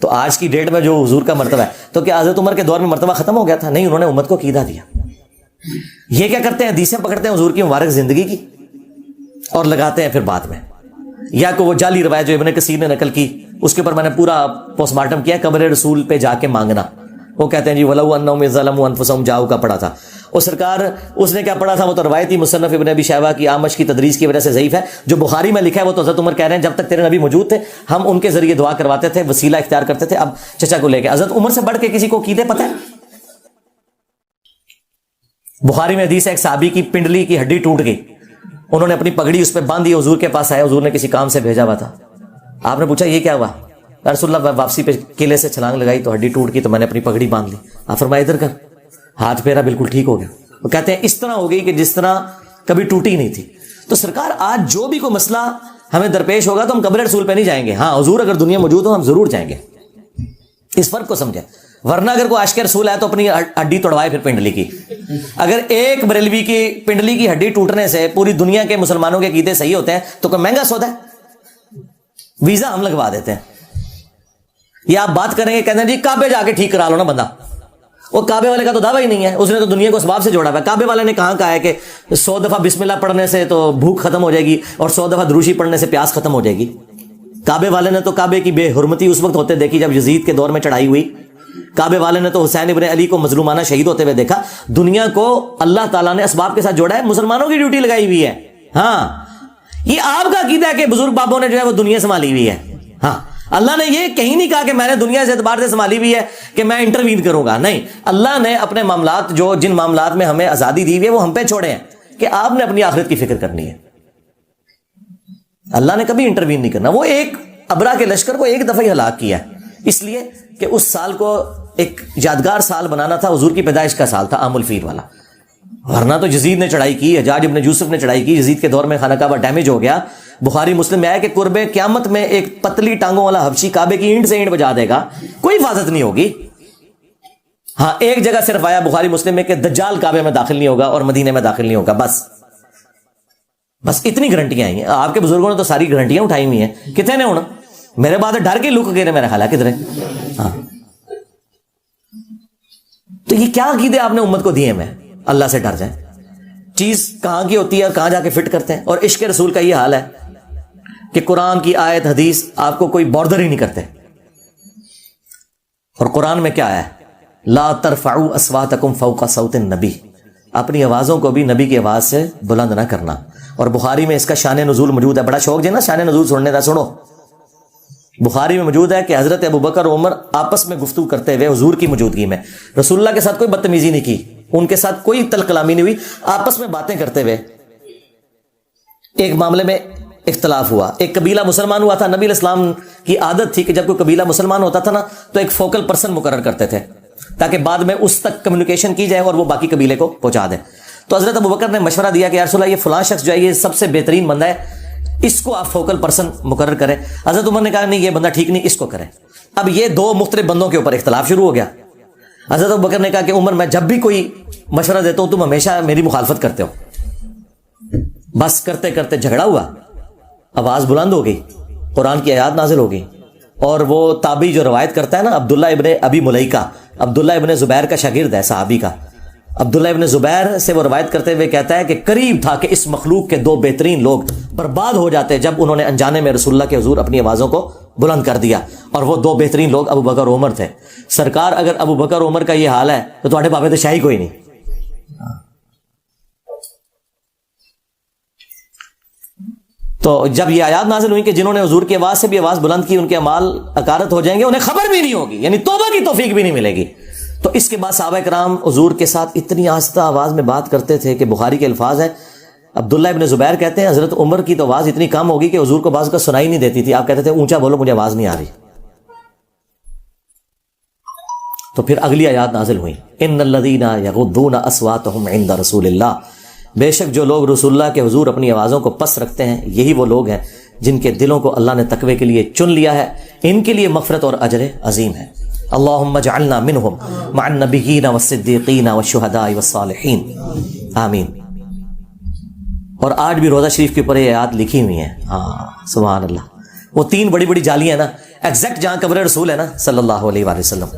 تو آج کی ڈیٹ میں جو حضور کا مرتبہ ہے, تو کیا حضرت عمر کے دور میں مرتبہ ختم ہو گیا تھا؟ نہیں, انہوں نے امت کو عقیدہ دیا. یہ کیا کرتے ہیں؟ حدیثیں پکڑتے ہیں حضور کی مبارک زندگی کی اور لگاتے ہیں پھر بعد میں، یا کہ وہ جعلی روایت جو ابن کثیر نے نقل کی، اس کے اوپر میں نے پورا پوسٹ مارٹم کیا، قبر رسول پہ جا کے مانگنا۔ وہ کہتے ہیں جی وَلَوْ أَنَّهُمْ ظَلَمُوا أَنفُسَهُمْ جاؤ کا پڑھا تھا، اور سرکار اس نے کیا پڑھا تھا؟ وہ تو روایتی مصنف ابن ابی شیبہ کی آمش کی تدریس کی وجہ سے ضعیف ہے، جو بخاری میں لکھا ہے وہ تو حضرت عمر کہہ رہے ہیں جب تک تیرے نبی موجود تھے ہم ان کے ذریعے دعا کرواتے تھے، وسیلہ اختیار کرتے تھے۔ اب چچا کو لے کے حضرت عمر سے بڑھ کے کسی کو عقیدے پتہ ہے؟ بخاری میں حدیث ہے ایک صحابی کی پنڈلی کی ہڈی ٹوٹ گئی، انہوں نے اپنی پگڑی اس پہ باندھی، حضور کے پاس آئے، حضور نے کسی کام سے بھیجا ہوا تھا، آپ نے پوچھا یہ کیا ہوا؟ رسول اللہ واپسی پہ قلعے سے چھلانگ لگائی تو ہڈی ٹوٹ گئی تو میں نے اپنی پگڑی باندھ لی، آپ فرمایا ادھر کر، ہاتھ پھیرا بالکل ٹھیک ہو گیا۔ وہ کہتے ہیں اس طرح ہو گئی کہ جس طرح کبھی ٹوٹی نہیں تھی۔ تو سرکار آج جو بھی کوئی مسئلہ ہمیں درپیش ہوگا تو ہم قبر رسول پہ نہیں جائیں گے، ہاں حضور اگر دنیا موجود ہو ہم ضرور جائیں گے، اس فرق کو سمجھیں۔ ورنہ اگر کوئی عاشق رسول ہے تو اپنی ہڈی توڑوائے پھر پنڈلی کی۔ اگر ایک بریلوی کی پنڈلی کی ہڈی ٹوٹنے سے پوری دنیا کے مسلمانوں کے عقیدے صحیح ہوتے ہیں تو کوئی مہنگا سودا ہے؟ ویزا ہم لگوا دیتے ہیں۔ یہ آپ بات کریں گے کہتے ہیں جی کعبے جا کے ٹھیک کرا لو نا بندہ، وہ کعبے والے کا تو دعویٰ ہی نہیں ہے، اس نے تو دنیا کو اسباب سے جوڑا ہوا ہے۔ کعبے والے نے کہاں کہا ہے کہ 100 دفعہ بسم اللہ پڑھنے سے تو بھوک ختم ہو جائے گی اور 100 دفعہ دروشی پڑھنے سے پیاس ختم ہو جائے گی؟ کعبے والے نے تو کعبے کی بے حرمتی اس وقت ہوتے دیکھی جب یزید کے دور میں چڑھائی ہوئی، کعبے والے نے تو حسین ابن علی کو مظلومانہ شہید ہوتے ہوئے دیکھا۔ دنیا کو اللہ تعالیٰ نے اسباب کے ساتھ جوڑا ہے، مسلمانوں کی ڈیوٹی لگائی ہوئی ہے۔ ہاں یہ آپ کا عقیدہ ہے کہ بزرگ بابوں نے جو ہے وہ دنیا سنبھالی ہوئی ہے، ہاں اللہ نے یہ کہیں نہیں کہا کہ میں نے دنیا سے اعتبار سے سنبھالی ہوئی ہے کہ میں انٹروین کروں گا، نہیں، اللہ نے اپنے معاملات جو جن معاملات میں ہمیں آزادی دی ہوئی ہے وہ ہم پہ چھوڑے ہیں کہ آپ نے اپنی آخرت کی فکر کرنی ہے۔ اللہ نے کبھی انٹروین نہیں کرنا۔ وہ ایک ابرا کے لشکر کو ایک دفعہ ہی ہلاک کیا اس لیے کہ اس سال کو ایک یادگار سال بنانا تھا، حضور کی پیدائش کا سال تھا، عام الفیل والا۔ ورنہ تو یزید نے چڑھائی کی، حجاج ابن یوسف نے چڑھائی کی، یزید کے دور میں خانہ کعبہ ڈیمیج ہو گیا۔ بخاری مسلم میں آیا کہ قرب قیامت میں ایک پتلی ٹانگوں والا حبشی کعبے کی اینٹ سے اینٹ بجا دے گا، کوئی حفاظت نہیں ہوگی۔ ہاں ایک جگہ صرف آیا بخاری مسلم میں کہ دجال کعبے میں داخل نہیں ہوگا اور مدینے میں داخل نہیں ہوگا، بس اتنی گارنٹیاں آئی ہیں۔ آپ کے بزرگوں نے تو ساری گارنٹیاں اٹھائی ہوئی ہیں، کتنے نے ہونا؟ میرے بعد ڈر کے لک گئے میرا خیال ہے کدھر۔ ہاں تو یہ کیا عقیدے آپ نے امت کو دیے؟ میں اللہ سے ڈر جائیں، چیز کہاں کی ہوتی ہے اور کہاں جا کے فٹ کرتے ہیں۔ اور عشق رسول کا یہ حال ہے کہ قرآن کی آیت حدیث آپ کو کوئی بارڈر ہی نہیں کرتے۔ اور قرآن میں کیا ہے؟ لا ترفعوا اصواتکم فوق صوت النبی، اپنی آوازوں کو بھی نبی کی آواز سے بلند نہ کرنا۔ اور بخاری میں اس کا شان نزول موجود ہے، بڑا شوق جو نا شان نزول سننے کا، سنو بخاری میں موجود ہے کہ حضرت ابوبکر اور عمر آپس میں گفتگو کرتے ہوئے حضور کی موجودگی میں، رسول اللہ کے ساتھ کوئی بدتمیزی نہیں کی، ان کے ساتھ کوئی تل کلامی نہیں ہوئی، آپس میں باتیں کرتے ہوئے ایک معاملے میں اختلاف ہوا۔ ایک قبیلہ مسلمان ہوا تھا، نبی علیہ السلام کی عادت تھی کہ جب کوئی قبیلہ مسلمان ہوتا تھا نا تو ایک فوکل پرسن مقرر کرتے تھے تاکہ بعد میں اس تک کمیونیکیشن کی جائے اور وہ باقی قبیلے کو پہنچا دے۔ تو حضرت ابوبکر نے مشورہ دیا کہ یا رسول اللہ یہ فلاں شخص جو ہے یہ سب سے بہترین بندہ ہے، اس کو آپ فوکل پرسن مقرر کریں۔ حضرت عمر نے کہا نہیں یہ بندہ ٹھیک نہیں، اس کو کریں۔ اب یہ دو مختلف بندوں کے اوپر اختلاف شروع ہو گیا۔ حضرت ابوبکر نے کہا کہ عمر میں جب بھی کوئی مشورہ دیتا ہوں تم ہمیشہ میری مخالفت کرتے ہو۔ بس کرتے کرتے جھگڑا ہوا، آواز بلند ہو گئی، قرآن کی آیات نازل ہو گئی، اور وہ تابعی جو روایت کرتا ہے نا عبداللہ ابن ابی ملیکہ، عبداللہ ابن زبیر کا شاگرد ہے صحابی کا، عبداللہ ابن زبیر سے وہ روایت کرتے ہوئے کہتا ہے کہ قریب تھا کہ اس مخلوق کے دو بہترین لوگ برباد ہو جاتے جب انہوں نے انجانے میں رسول اللہ کے حضور اپنی آوازوں کو بلند کر دیا، اور وہ دو بہترین لوگ ابو بکر عمر تھے۔ سرکار اگر ابو بکر عمر کا یہ حال ہے تو تھوڑے بابے تو شاہی کوئی نہیں۔ تو جب یہ آیات نازل ہوئی کہ جنہوں نے حضور کی آواز سے بھی آواز بلند کی ان کے اعمال اکارت ہو جائیں گے، انہیں خبر بھی نہیں ہوگی، یعنی توبہ کی توفیق بھی نہیں ملے گی۔ تو اس کے بعد صحابہ کرام حضور کے ساتھ اتنی آہستہ آواز میں بات کرتے تھے کہ بخاری کے الفاظ ہیں، عبداللہ ابن زبیر کہتے ہیں حضرت عمر کی تو آواز اتنی کم ہوگی کہ حضور کو بعض کا سنائی نہیں دیتی تھی، آپ کہتے تھے اونچا بولو مجھے آواز نہیں آ رہی۔ تو پھر اگلی آیات نازل ہوئی، ان الذین یغضون اصواتهم عند رسول اللہ، بے شک جو لوگ رسول اللہ کے حضور اپنی آوازوں کو پس رکھتے ہیں یہی وہ لوگ ہیں جن کے دلوں کو اللہ نے تقوی کے لیے چن لیا ہے، ان کے لیے مغفرت اور اجر عظیم ہے۔ اللہم اجعلنا منہم مع النبیین والصدیقین والشہداء والصالحین، آمین۔ اور آج بھی روزہ شریف کے اوپر یہ آیات لکھی ہوئی ہیں، ہاں سبحان اللہ۔ وہ تین بڑی بڑی جالیاں نا ایگزیکٹ جہاں قبر رسول ہے نا صلی اللہ علیہ وآلہ وسلم،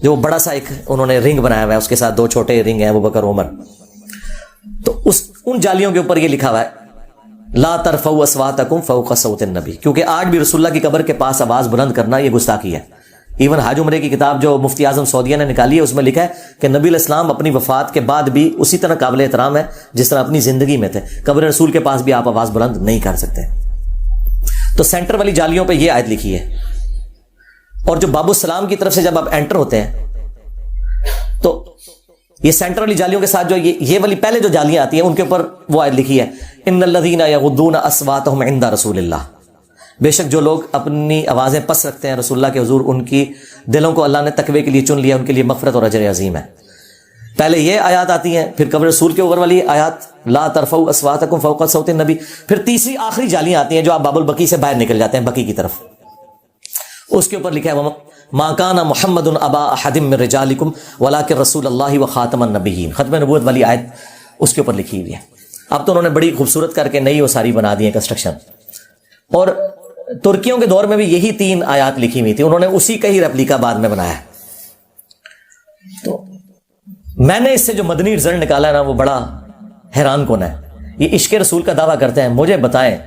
جو بڑا سا ایک انہوں نے رنگ بنایا ہوا ہے، اس کے ساتھ دو چھوٹے رنگ ہیں ابو بکر عمر، تو ان جالیوں کے اوپر یہ لکھا ہوا ہے لا ترفعوا اصواتکم فوق صوت النبی، کیونکہ آج بھی رسول اللہ کی قبر کے پاس آواز بلند کرنا یہ گستاخی ہے. ایون حج عمرے کی کتاب جو مفتی اعظم سعودیہ نے نکالی ہے اس میں لکھا ہے کہ نبی علیہ السلام اپنی وفات کے بعد بھی اسی طرح قابل احترام ہے جس طرح اپنی زندگی میں تھے. قبر رسول کے پاس بھی آپ آواز بلند نہیں کر سکتے. تو سینٹر والی جالیوں پہ یہ آیت لکھی ہے. اور جو باب السلام کی طرف سے جب آپ انٹر ہوتے ہیں تو یہ سینٹر والی جالیوں کے ساتھ جو یہ والی پہلے جو جالیاں آتی ہیں ان کے اوپر وہ آیت لکھی ہے ان الذین یغضون اصواتهم عند رسول اللہ، بے شک جو لوگ اپنی آوازیں پس رکھتے ہیں رسول اللہ کے حضور، ان کی دلوں کو اللہ نے تقوی کے لیے چن لیا، ان کے لیے مغفرت اور اجر عظیم ہے. پہلے یہ آیات آتی ہیں، پھر قبر رسول کے اوپر والی آیات لا ترفعوا اصواتکم فوق صوت النبی، پھر تیسری آخری جالیاں آتی ہیں جو آپ باب البقیع سے باہر نکل جاتے ہیں بقیع کی طرف. اس کے اوپر لکھا ہے ما کان محمد ابا احد من رجالکم ولکن رسول اللہ وخاتم النبیین، ختم نبوت والی آیت اس کے اوپر لکھی ہوئی ہے. اب تو انہوں نے بڑی خوبصورت کر کے نئی وہ ساری بنا دی ہے کنسٹرکشن. اور ترکیوں کے دور میں بھی یہی 3 آیات لکھی ہوئی تھی، انہوں نے اسی کا ہی ریپلیکا بعد میں بنایا. تو میں نے اس سے جو مدنی رزلٹ نکالا ہے نا وہ بڑا حیران کن ہے. یہ عشق رسول کا دعویٰ کرتے ہیں. مجھے بتائیں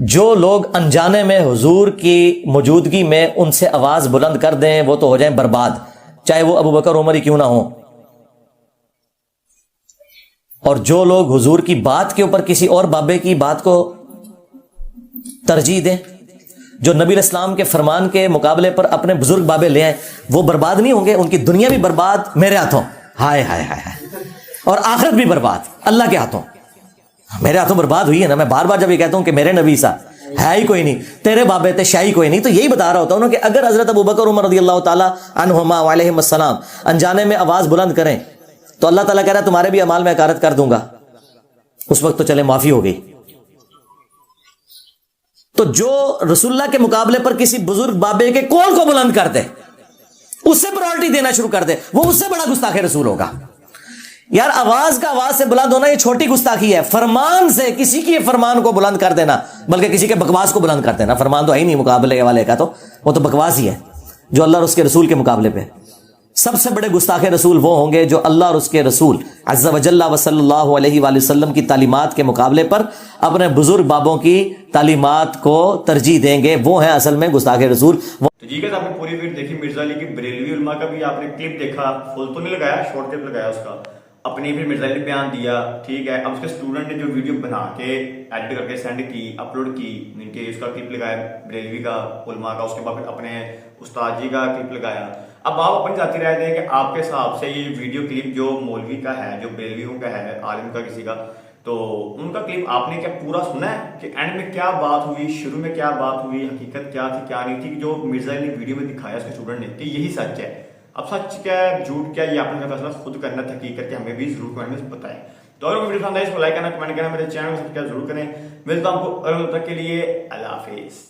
جو لوگ انجانے میں حضور کی موجودگی میں ان سے آواز بلند کر دیں وہ تو ہو جائیں برباد، چاہے وہ ابو بکر عمر ہی کیوں نہ ہوں. اور جو لوگ حضور کی بات کے اوپر کسی اور بابے کی بات کو ترجیح دیں، جو نبی علیہ السلام کے فرمان کے مقابلے پر اپنے بزرگ بابے لے آئیں، وہ برباد نہیں ہوں گے؟ ان کی دنیا بھی برباد میرے ہاتھوں، ہائے ہائے ہائے ہائے، اور آخرت بھی برباد اللہ کے ہاتھوں. میرے ہاتھوں برباد ہوئی ہے نا. میں بار بار جب یہ کہتا ہوں کہ میرے نبی سا ہے ہی کوئی نہیں، تیرے بابے تھے شاہی کوئی نہیں، تو یہی بتا رہا ہوتا ہوں کہ اگر حضرت ابوبکر عمر رضی اللہ تعالیٰ عنہما علیہم السلام انجانے میں آواز بلند کریں تو اللہ تعالیٰ کہہ رہا ہے تمہارے بھی اعمال میں حقارت کر دوں گا. اس وقت تو چلے معافی ہو گئی. تو جو رسول اللہ کے مقابلے پر کسی بزرگ بابے کے قول کو بلند کر دے، اس سے پرائورٹی دینا شروع کر دے، وہ اس سے بڑا گستاخ رسول ہوگا. یار آواز کا آواز سے بلند ہونا یہ چھوٹی گستاخی ہے. فرمان سے کسی کے فرمان کو بلند کر دینا، بلکہ کسی کے بکواس کو بلند کر دینا، فرمان تو ہے ہی نہیں مقابلے والے کا، تو وہ تو بکواس ہی ہے جو اللہ اور اس کے رسول کے مقابلے پہ. سب سے بڑے گستاخ رسول وہ ہوں گے جو اللہ اور اس کے رسول عز و جل و صلی اللہ علیہ وآلہ وسلم کی تعلیمات کے مقابلے پر اپنے بزرگ بابوں کی تعلیمات کو ترجیح دیں گے. وہ ہیں اصل میں گستاخ رسول. تو جی کہ آپ نے پوری ویڈیو دیکھی مرزا علی کی بریلوی علماء کا بھی آپ نے کلپ دیکھا، فل تو نہیں لگایا، شارٹ کلپ لگایا اس کا، اپنی پھر مرزا علی نے بیان دیا. ٹھیک ہے، اب اس کے اسٹوڈنٹ نے جو ویڈیو بنا کے ایڈٹ کر کے سینڈ کی، اپلوڈ کی، ان کے اس کا کلپ لگایا بریلوی کا علماء کا، اس کے بعد پھر اپنے استاد جی کا کلپ لگایا. اب آپ اپنی ذاتی رائے دیں کہ آپ کے حساب سے یہ ویڈیو کلپ جو مولوی کا ہے، جو بریلویوں کا ہے، عالم کا کسی کا، تو ان کا کلپ آپ نے کیا پورا سنا ہے کہ اینڈ میں کیا بات ہوئی، شروع میں کیا بات ہوئی، حقیقت کیا تھی کیا نہیں تھی، جو مرزا علی نے ویڈیو میں دکھایا اس کے اسٹوڈنٹ نے کہ یہی سچ ہے. اب سچ کیا ہے جھوٹ کیا ہے یہ آپ نے فیصلہ خود کرنا، تحقیق کر کے ہمیں بھی ضرور کمنٹ میں بتائیں. تو اگر ویڈیو پسند آئی اس کو لائک کرنا، کمنٹ کرنا، میرے چینل کو سبسکرائب ضرور کریں. ملتا ہوں آپ کو اگلے تک کے لیے اللہ حافظ.